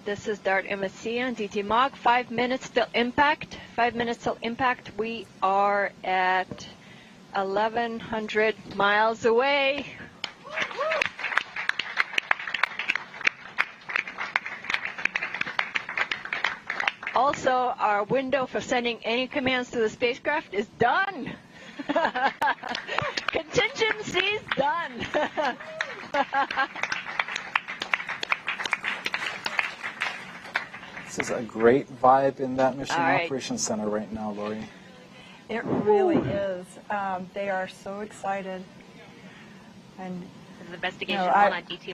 This is DART MSC on DT Mach. 5 minutes till impact. 5 minutes till impact. We are at 1,100 miles away. Also, our window for sending any commands to the spacecraft is done. Contingency's done. This is a great vibe in that Mission Operations Center right now, Lori. It really is. They are so excited. And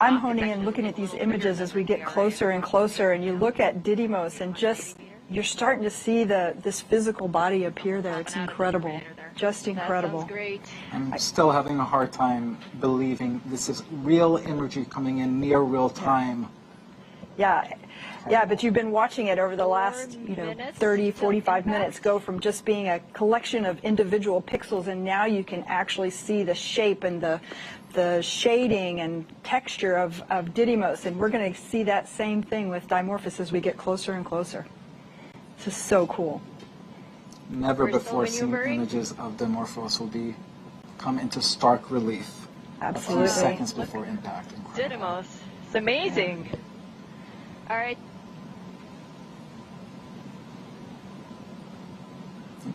I'm honing in, looking at these images as we get closer and closer, and you look at Didymos, and just you're starting to see this physical body appear there. It's incredible, just incredible. That sounds great. I'm still having a hard time believing this is real imagery coming in near real time. Yeah. Yeah, but you've been watching it over the last, 30, 45 minutes go from just being a collection of individual pixels, and now you can actually see the shape and the shading and texture of Didymos, and we're going to see that same thing with Dimorphos as we get closer and closer. This is so cool. Never before seen images of Dimorphos will come into stark relief. Absolutely. A few seconds before impact. Didymos. It's amazing. All right.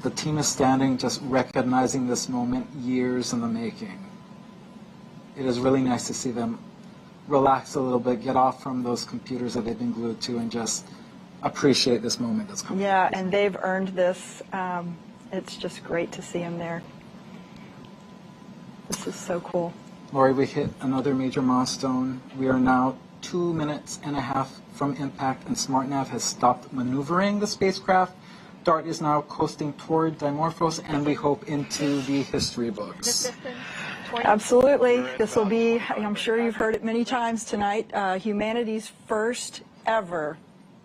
The team is standing, just recognizing this moment, years in the making. It is really nice to see them relax a little bit, get off from those computers that they've been glued to, and just appreciate this moment that's coming. Yeah, and they've earned this. It's just great to see them there. This is so cool. Lori, we hit another major milestone. We are now 2.5 minutes from impact, and SmartNav has stopped maneuvering the spacecraft. DART is now coasting toward Dimorphos, and we hope into the history books. Absolutely. This will be, I'm sure you've heard it many times tonight, humanity's first ever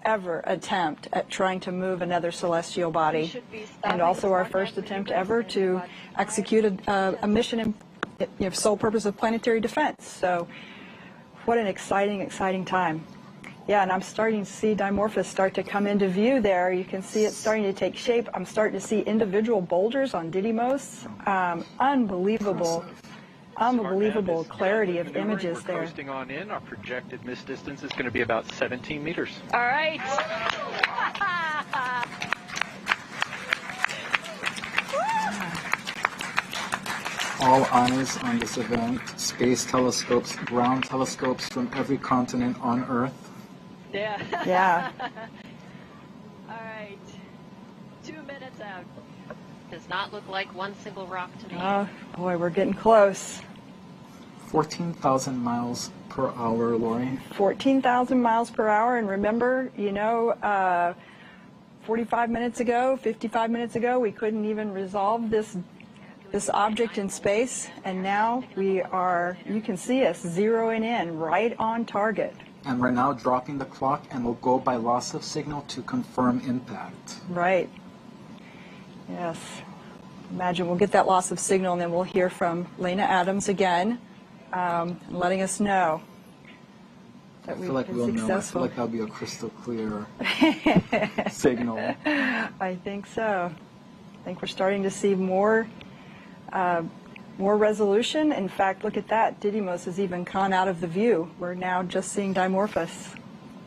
attempt at trying to move another celestial body, and also our first attempt ever to execute a mission in sole purpose of planetary defense. So what an exciting time. Yeah, and I'm starting to see Dimorphos start to come into view there. You can see it starting to take shape. I'm starting to see individual boulders on Didymos. Unbelievable clarity of images there. Coasting on in, our projected miss distance is going to be about 17 meters. All right. All eyes on this event. Space telescopes, ground telescopes from every continent on Earth. Yeah. Yeah. All right. 2 minutes out. Does not look like one single rock to me. Oh, boy, we're getting close. 14,000 miles per hour, Lori. 14,000 miles per hour. And remember, 45 minutes ago, 55 minutes ago, we couldn't even resolve this object in space. And now we are, you can see us zeroing in right on target. And we're now dropping the clock, and we'll go by loss of signal to confirm impact. Right. Yes. Imagine we'll get that loss of signal, and then we'll hear from Lena Adams again, letting us know that we've been successful. I feel like that'll be a crystal clear signal. I think so. I think we're starting to see more resolution. In fact, look at that. Didymos has even gone out of the view. We're now just seeing Dimorphos.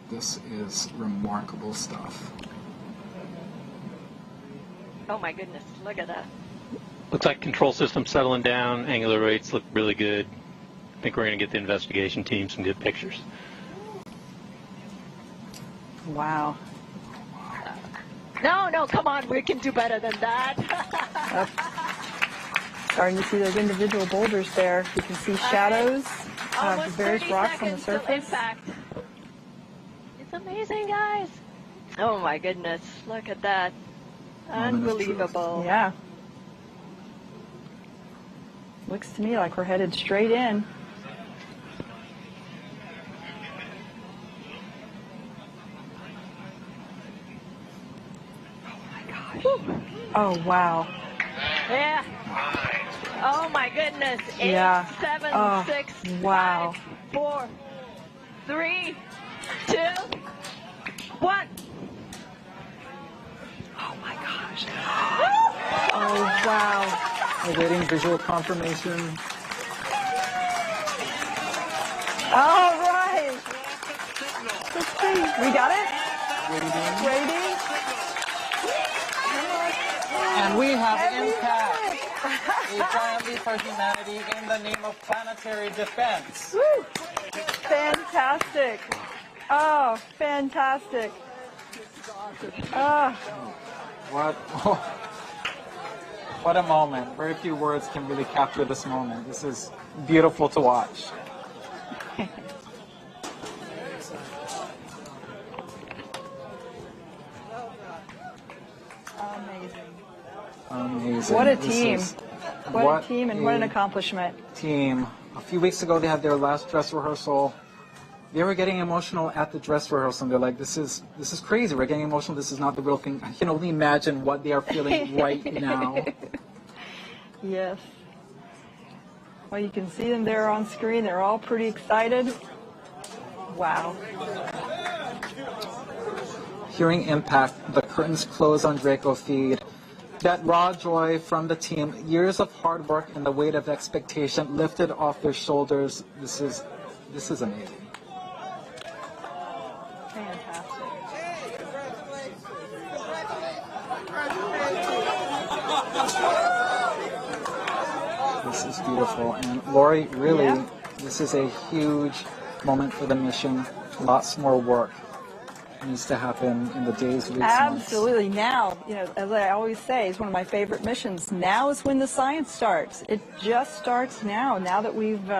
This is remarkable stuff. Oh my goodness, look at that. Looks like control system settling down. Angular rates look really good. I think we're going to get the investigation team some good pictures. Wow. No, come on, we can do better than that. Starting to see those individual boulders there. You can see shadows of the various rocks on the surface. It's amazing, guys. Oh my goodness, look at that. Unbelievable. Yeah. Looks to me like we're headed straight in. Oh my gosh. Woo. Oh wow. Yeah. Oh my goodness. 8, Yeah. 7, Oh, 6, wow. 5, 4, 3, 2, 1. Oh my gosh. Oh wow. We're getting visual confirmation. All right. Let's see. We got it? Waiting. And we have impact. A giant leap for humanity in the name of planetary defense. Woo. Fantastic. Oh, fantastic. What a moment. Very few words can really capture this moment. This is beautiful to watch. Amazing. What a team. What a team and what an accomplishment. Team. A few weeks ago, they had their last dress rehearsal. They were getting emotional at the dress rehearsal, and they're like, this is crazy. We're getting emotional. This is not the real thing. I can only imagine what they are feeling right now. Yes. Well, you can see them there on screen. They're all pretty excited. Wow. Hearing impact, the curtains close on Draco feed. That raw joy from the team, years of hard work and the weight of expectation lifted off their shoulders. This is amazing. This is beautiful. And Lori, really, this is a huge moment for the mission. Lots more work needs to happen in the days, weeks, Absolutely. Now, as I always say, it's one of my favorite missions. Now is when the science starts. It just starts now. Now that we've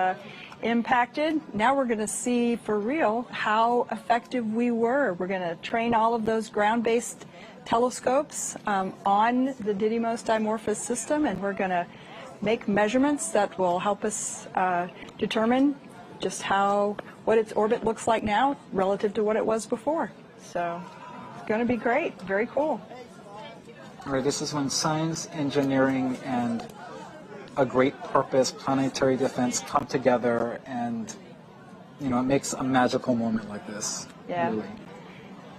impacted, now we're going to see for real how effective we were. We're going to train all of those ground-based telescopes on the Didymos Dimorphos system, and we're going to make measurements that will help us determine just what its orbit looks like now relative to what it was before. So it's going to be great. Very cool. All right, this is when science, engineering, and a great purpose, planetary defense, come together, and it makes a magical moment like this. Yeah, really.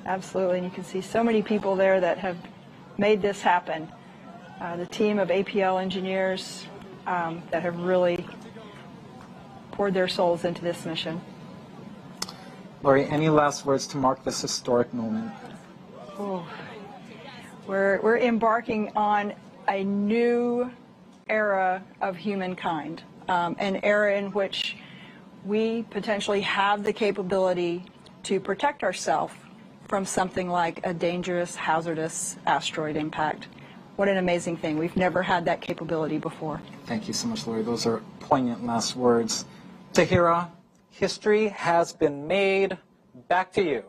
Absolutely. And you can see so many people there that have made this happen. The team of APL engineers that have really poured their souls into this mission. Lori, any last words to mark this historic moment? Oh, we're embarking on a new era of humankind, an era in which we potentially have the capability to protect ourselves from something like a dangerous, hazardous asteroid impact. What an amazing thing. We've never had that capability before. Thank you so much, Lori. Those are poignant last words. Tahira? History has been made. Back to you.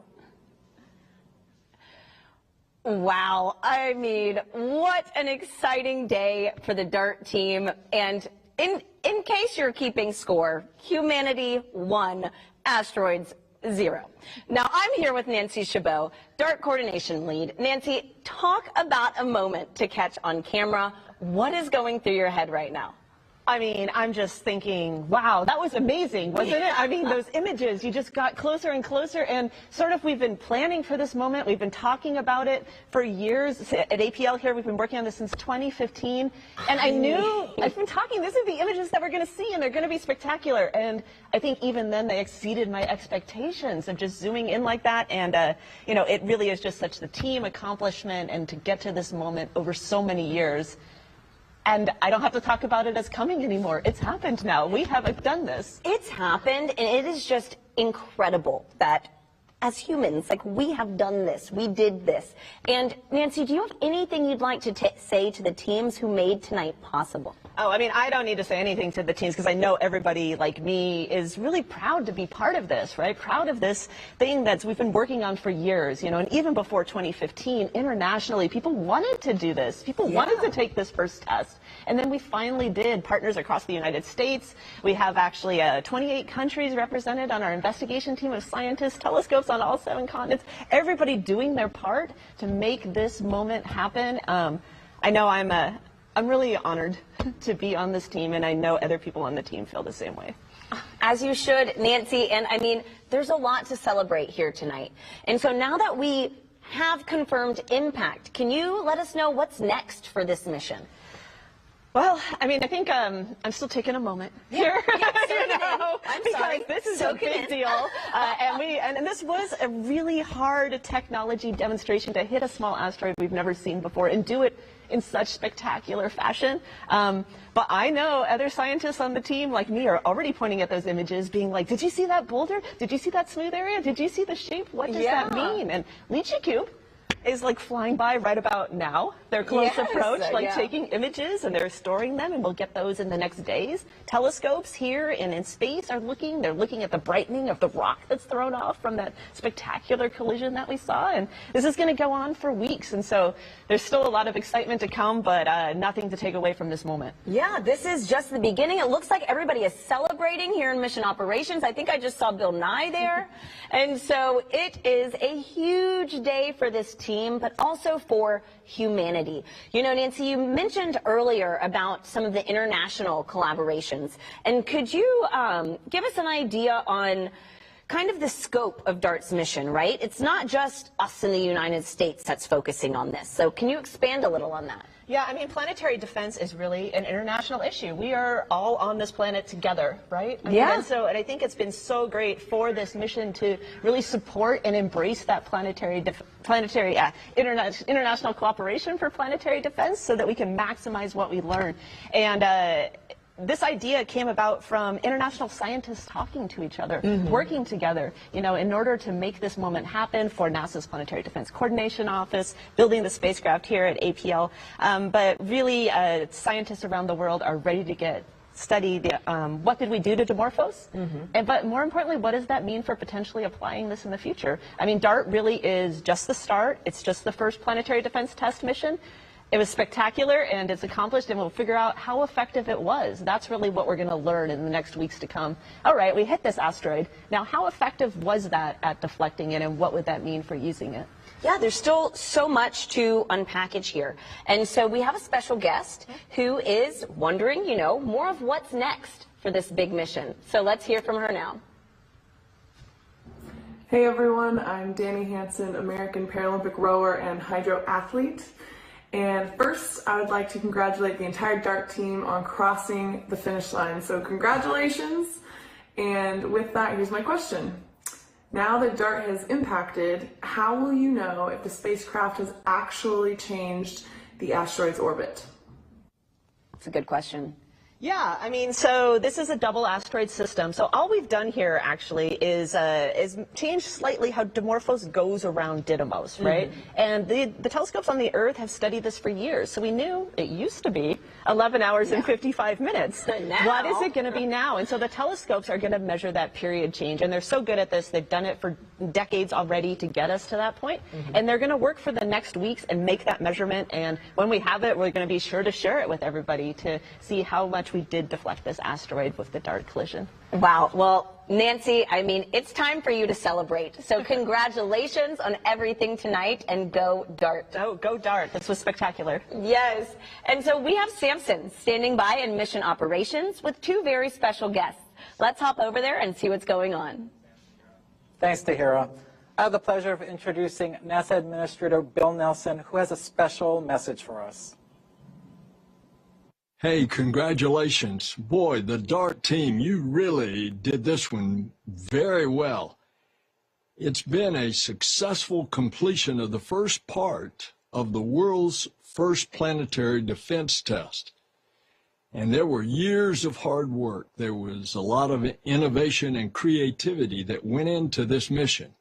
Wow, I mean, what an exciting day for the DART team. And in case you're keeping score, humanity 1, asteroids 0. Now, I'm here with Nancy Chabot, DART coordination lead. Nancy, talk about a moment to catch on camera. What is going through your head right now? I mean, I'm just thinking, wow, that was amazing, wasn't it? I mean, those images, you just got closer and closer, and sort of we've been planning for this moment. We've been talking about it for years. At APL here, we've been working on this since 2015, and I knew, I've been talking, these are the images that we're going to see, and they're going to be spectacular. And I think even then they exceeded my expectations of just zooming in like that, and, you know, it really is just such the team accomplishment, and to get to this moment over so many years. And I don't have to talk about it as coming anymore. It's happened now. We have done this. It's happened, and it is just incredible that as humans, like, we have done this. We did this. And Nancy, do you have anything you'd like to say to the teams who made tonight possible? Oh, I mean, I don't need to say anything to the teams because I know everybody like me is really proud to be part of this, right? Proud of this thing that we've been working on for years, you know, and even before 2015, internationally, people wanted to do this. People wanted to take this first test. And then we finally did. Partners across the United States. We have actually 28 countries represented on our investigation team of scientists, telescopes on all 7 continents, everybody doing their part to make this moment happen. I know I'm really honored to be on this team, and I know other people on the team feel the same way. As you should, Nancy, and I mean, there's a lot to celebrate here tonight. And so now that we have confirmed impact, can you let us know what's next for this mission? Well, I mean, I think I'm still taking a moment here, because this is a big deal, and this was a really hard technology demonstration to hit a small asteroid we've never seen before and do it in such spectacular fashion. But I know other scientists on the team, like me, are already pointing at those images, being like, "Did you see that boulder? Did you see that smooth area? Did you see the shape? What does that mean?" And Lychee Cube is like flying by right about now. They're close approach, like taking images, and they're storing them, and we'll get those in the next days. Telescopes here and in space are looking. They're looking at the brightening of the rock that's thrown off from that spectacular collision that we saw, and this is going to go on for weeks. And so there's still a lot of excitement to come, but nothing to take away from this moment. Yeah, this is just the beginning. It looks like everybody is celebrating here in Mission Operations. I think I just saw Bill Nye there. And so it is a huge day for this team, but also for humanity. You know, Nancy, you mentioned earlier about some of the international collaborations. And could you give us an idea on kind of the scope of DART's mission, right? It's not just us in the United States that's focusing on this. So can you expand a little on that? Yeah, I mean, planetary defense is really an international issue. We are all on this planet together, right? I mean, and I think it's been so great for this mission to really support and embrace that international cooperation for planetary defense so that we can maximize what we learn. And this idea came about from international scientists talking to each other, working together, you know, in order to make this moment happen for NASA's Planetary Defense Coordination Office, building the spacecraft here at APL. But really, scientists around the world are ready to study what did we do to Dimorphos, but more importantly, what does that mean for potentially applying this in the future? I mean, DART really is just the start. It's just the first planetary defense test mission. It was spectacular, and it's accomplished, and we'll figure out how effective it was. That's really what we're going to learn in the next weeks to come. All right, we hit this asteroid. Now, how effective was that at deflecting it, and what would that mean for using it? Yeah, there's still so much to unpackage here. And so we have a special guest who is wondering, you know, more of what's next for this big mission. So let's hear from her now. Hey everyone, I'm Danny Hansen, American Paralympic rower and hydro athlete. And first, I would like to congratulate the entire DART team on crossing the finish line. So congratulations. And with that, here's my question. Now that DART has impacted, how will you know if the spacecraft has actually changed the asteroid's orbit? That's a good question. Yeah, I mean, so this is a double asteroid system. So all we've done here actually is change slightly how Dimorphos goes around Didymos, right? And the telescopes on the Earth have studied this for years. So we knew it used to be 11 hours and 55 minutes. Now. What is it going to be now? And so the telescopes are going to measure that period change. And they're so good at this. They've done it for decades already to get us to that point. And they're going to work for the next weeks and make that measurement. And when we have it, we're going to be sure to share it with everybody to see how much we did deflect this asteroid with the DART collision. Wow. Well, Nancy, I mean, it's time for you to celebrate. So congratulations on everything tonight, and go DART. Oh, go DART. This was spectacular. Yes. And so we have Samson standing by in mission operations with two very special guests. Let's hop over there and see what's going on. Thanks, Tahira. I have the pleasure of introducing NASA Administrator Bill Nelson, who has a special message for us. Hey, congratulations. Boy, the DART team, you really did this one very well. It's been a successful completion of the first part of the world's first planetary defense test. And there were years of hard work. There was a lot of innovation and creativity that went into this mission.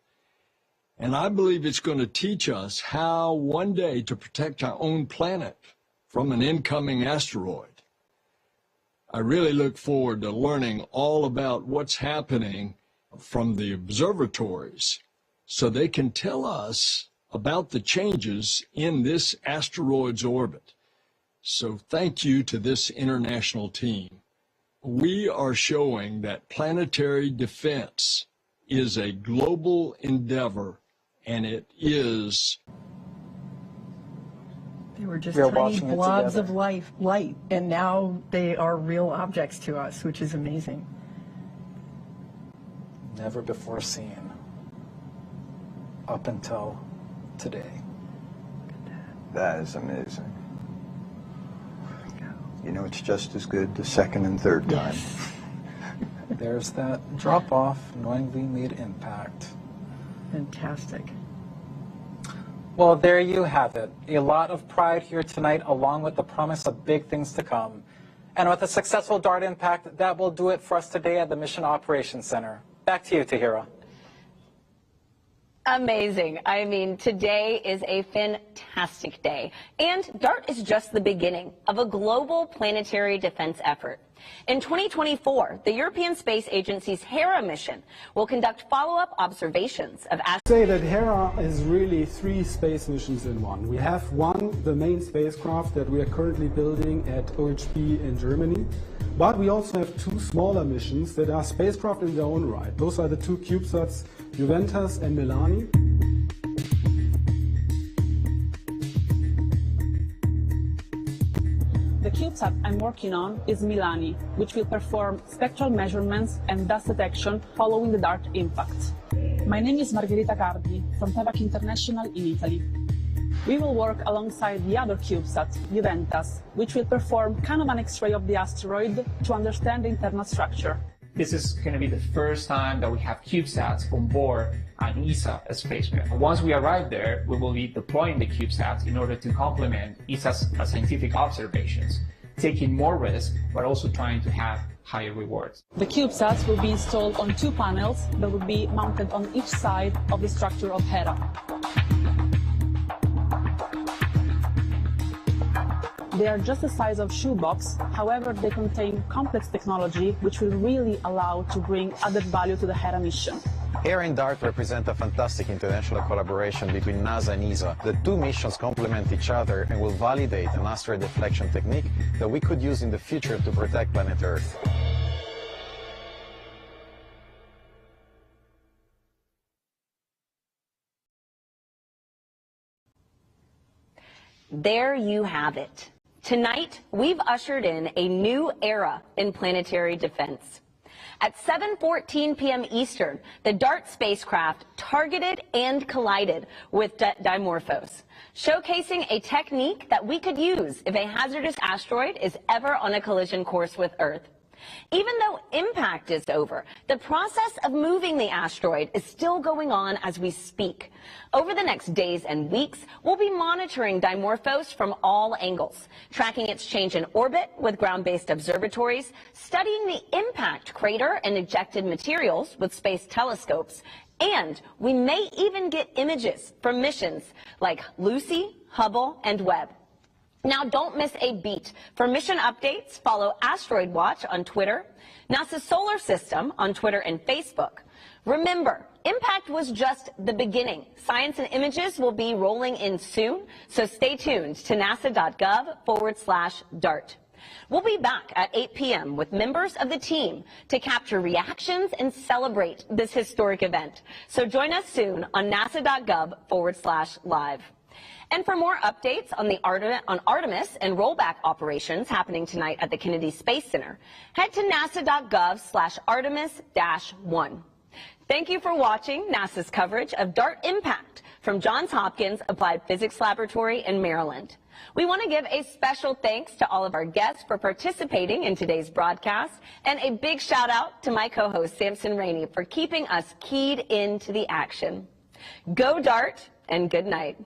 And I believe it's going to teach us how one day to protect our own planet from an incoming asteroid. I really look forward to learning all about what's happening from the observatories so they can tell us about the changes in this asteroid's orbit. So thank you to this international team. We are showing that planetary defense is a global endeavor, and it is. They were just We are tiny watching it blobs together. of light, and now they are real objects to us, which is amazing. Never before seen up until today. That is amazing. You know, it's just as good the second and third time. There's that drop off, knowing we made impact. Fantastic. Well, there you have it. A lot of pride here tonight, along with the promise of big things to come. And with a successful DART impact, that will do it for us today at the Mission Operations Center. Back to you, Tahira. Amazing. I mean, today is a fantastic day. And DART is just the beginning of a global planetary defense effort. In 2024, the European Space Agency's Hera mission will conduct follow-up observations of Say that Hera is really 3 space missions in one. We have one, the main spacecraft that we are currently building at OHB in Germany, but we also have 2 smaller missions that are spacecraft in their own right. Those are the 2 CubeSats, Juventus and Milani. The CubeSat I'm working on is Milani, which will perform spectral measurements and dust detection following the DART impact. My name is Margherita Cardi from Tevac International in Italy. We will work alongside the other CubeSat, Juventus, which will perform kind of an X-ray of the asteroid to understand the internal structure. This is going to be the first time that we have CubeSats on board an ESA spacecraft. Once we arrive there, we will be deploying the CubeSats in order to complement ESA's scientific observations, taking more risk, but also trying to have higher rewards. The CubeSats will be installed on 2 panels that will be mounted on each side of the structure of Hera. They are just the size of shoebox, however they contain complex technology which will really allow to bring added value to the Hera mission. Hera and DART represent a fantastic international collaboration between NASA and ESA. The 2 missions complement each other and will validate an asteroid deflection technique that we could use in the future to protect planet Earth. There you have it. Tonight, we've ushered in a new era in planetary defense. At 7:14 p.m. Eastern, the DART spacecraft targeted and collided with Dimorphos, showcasing a technique that we could use if a hazardous asteroid is ever on a collision course with Earth. Even though impact is over, the process of moving the asteroid is still going on as we speak. Over the next days and weeks, we'll be monitoring Dimorphos from all angles, tracking its change in orbit with ground-based observatories, studying the impact crater and ejected materials with space telescopes, and we may even get images from missions like Lucy, Hubble, and Webb. Now, don't miss a beat. For mission updates, follow Asteroid Watch on Twitter, NASA's Solar System on Twitter and Facebook. Remember, impact was just the beginning. Science and images will be rolling in soon, so stay tuned to nasa.gov/DART. We'll be back at 8 p.m. with members of the team to capture reactions and celebrate this historic event. So join us soon on nasa.gov/live. And for more updates on Artemis and rollback operations happening tonight at the Kennedy Space Center, head to nasa.gov/Artemis-1. Thank you for watching NASA's coverage of DART Impact from Johns Hopkins Applied Physics Laboratory in Maryland. We want to give a special thanks to all of our guests for participating in today's broadcast, and a big shout out to my co-host Samson Rainey for keeping us keyed into the action. Go DART, and good night.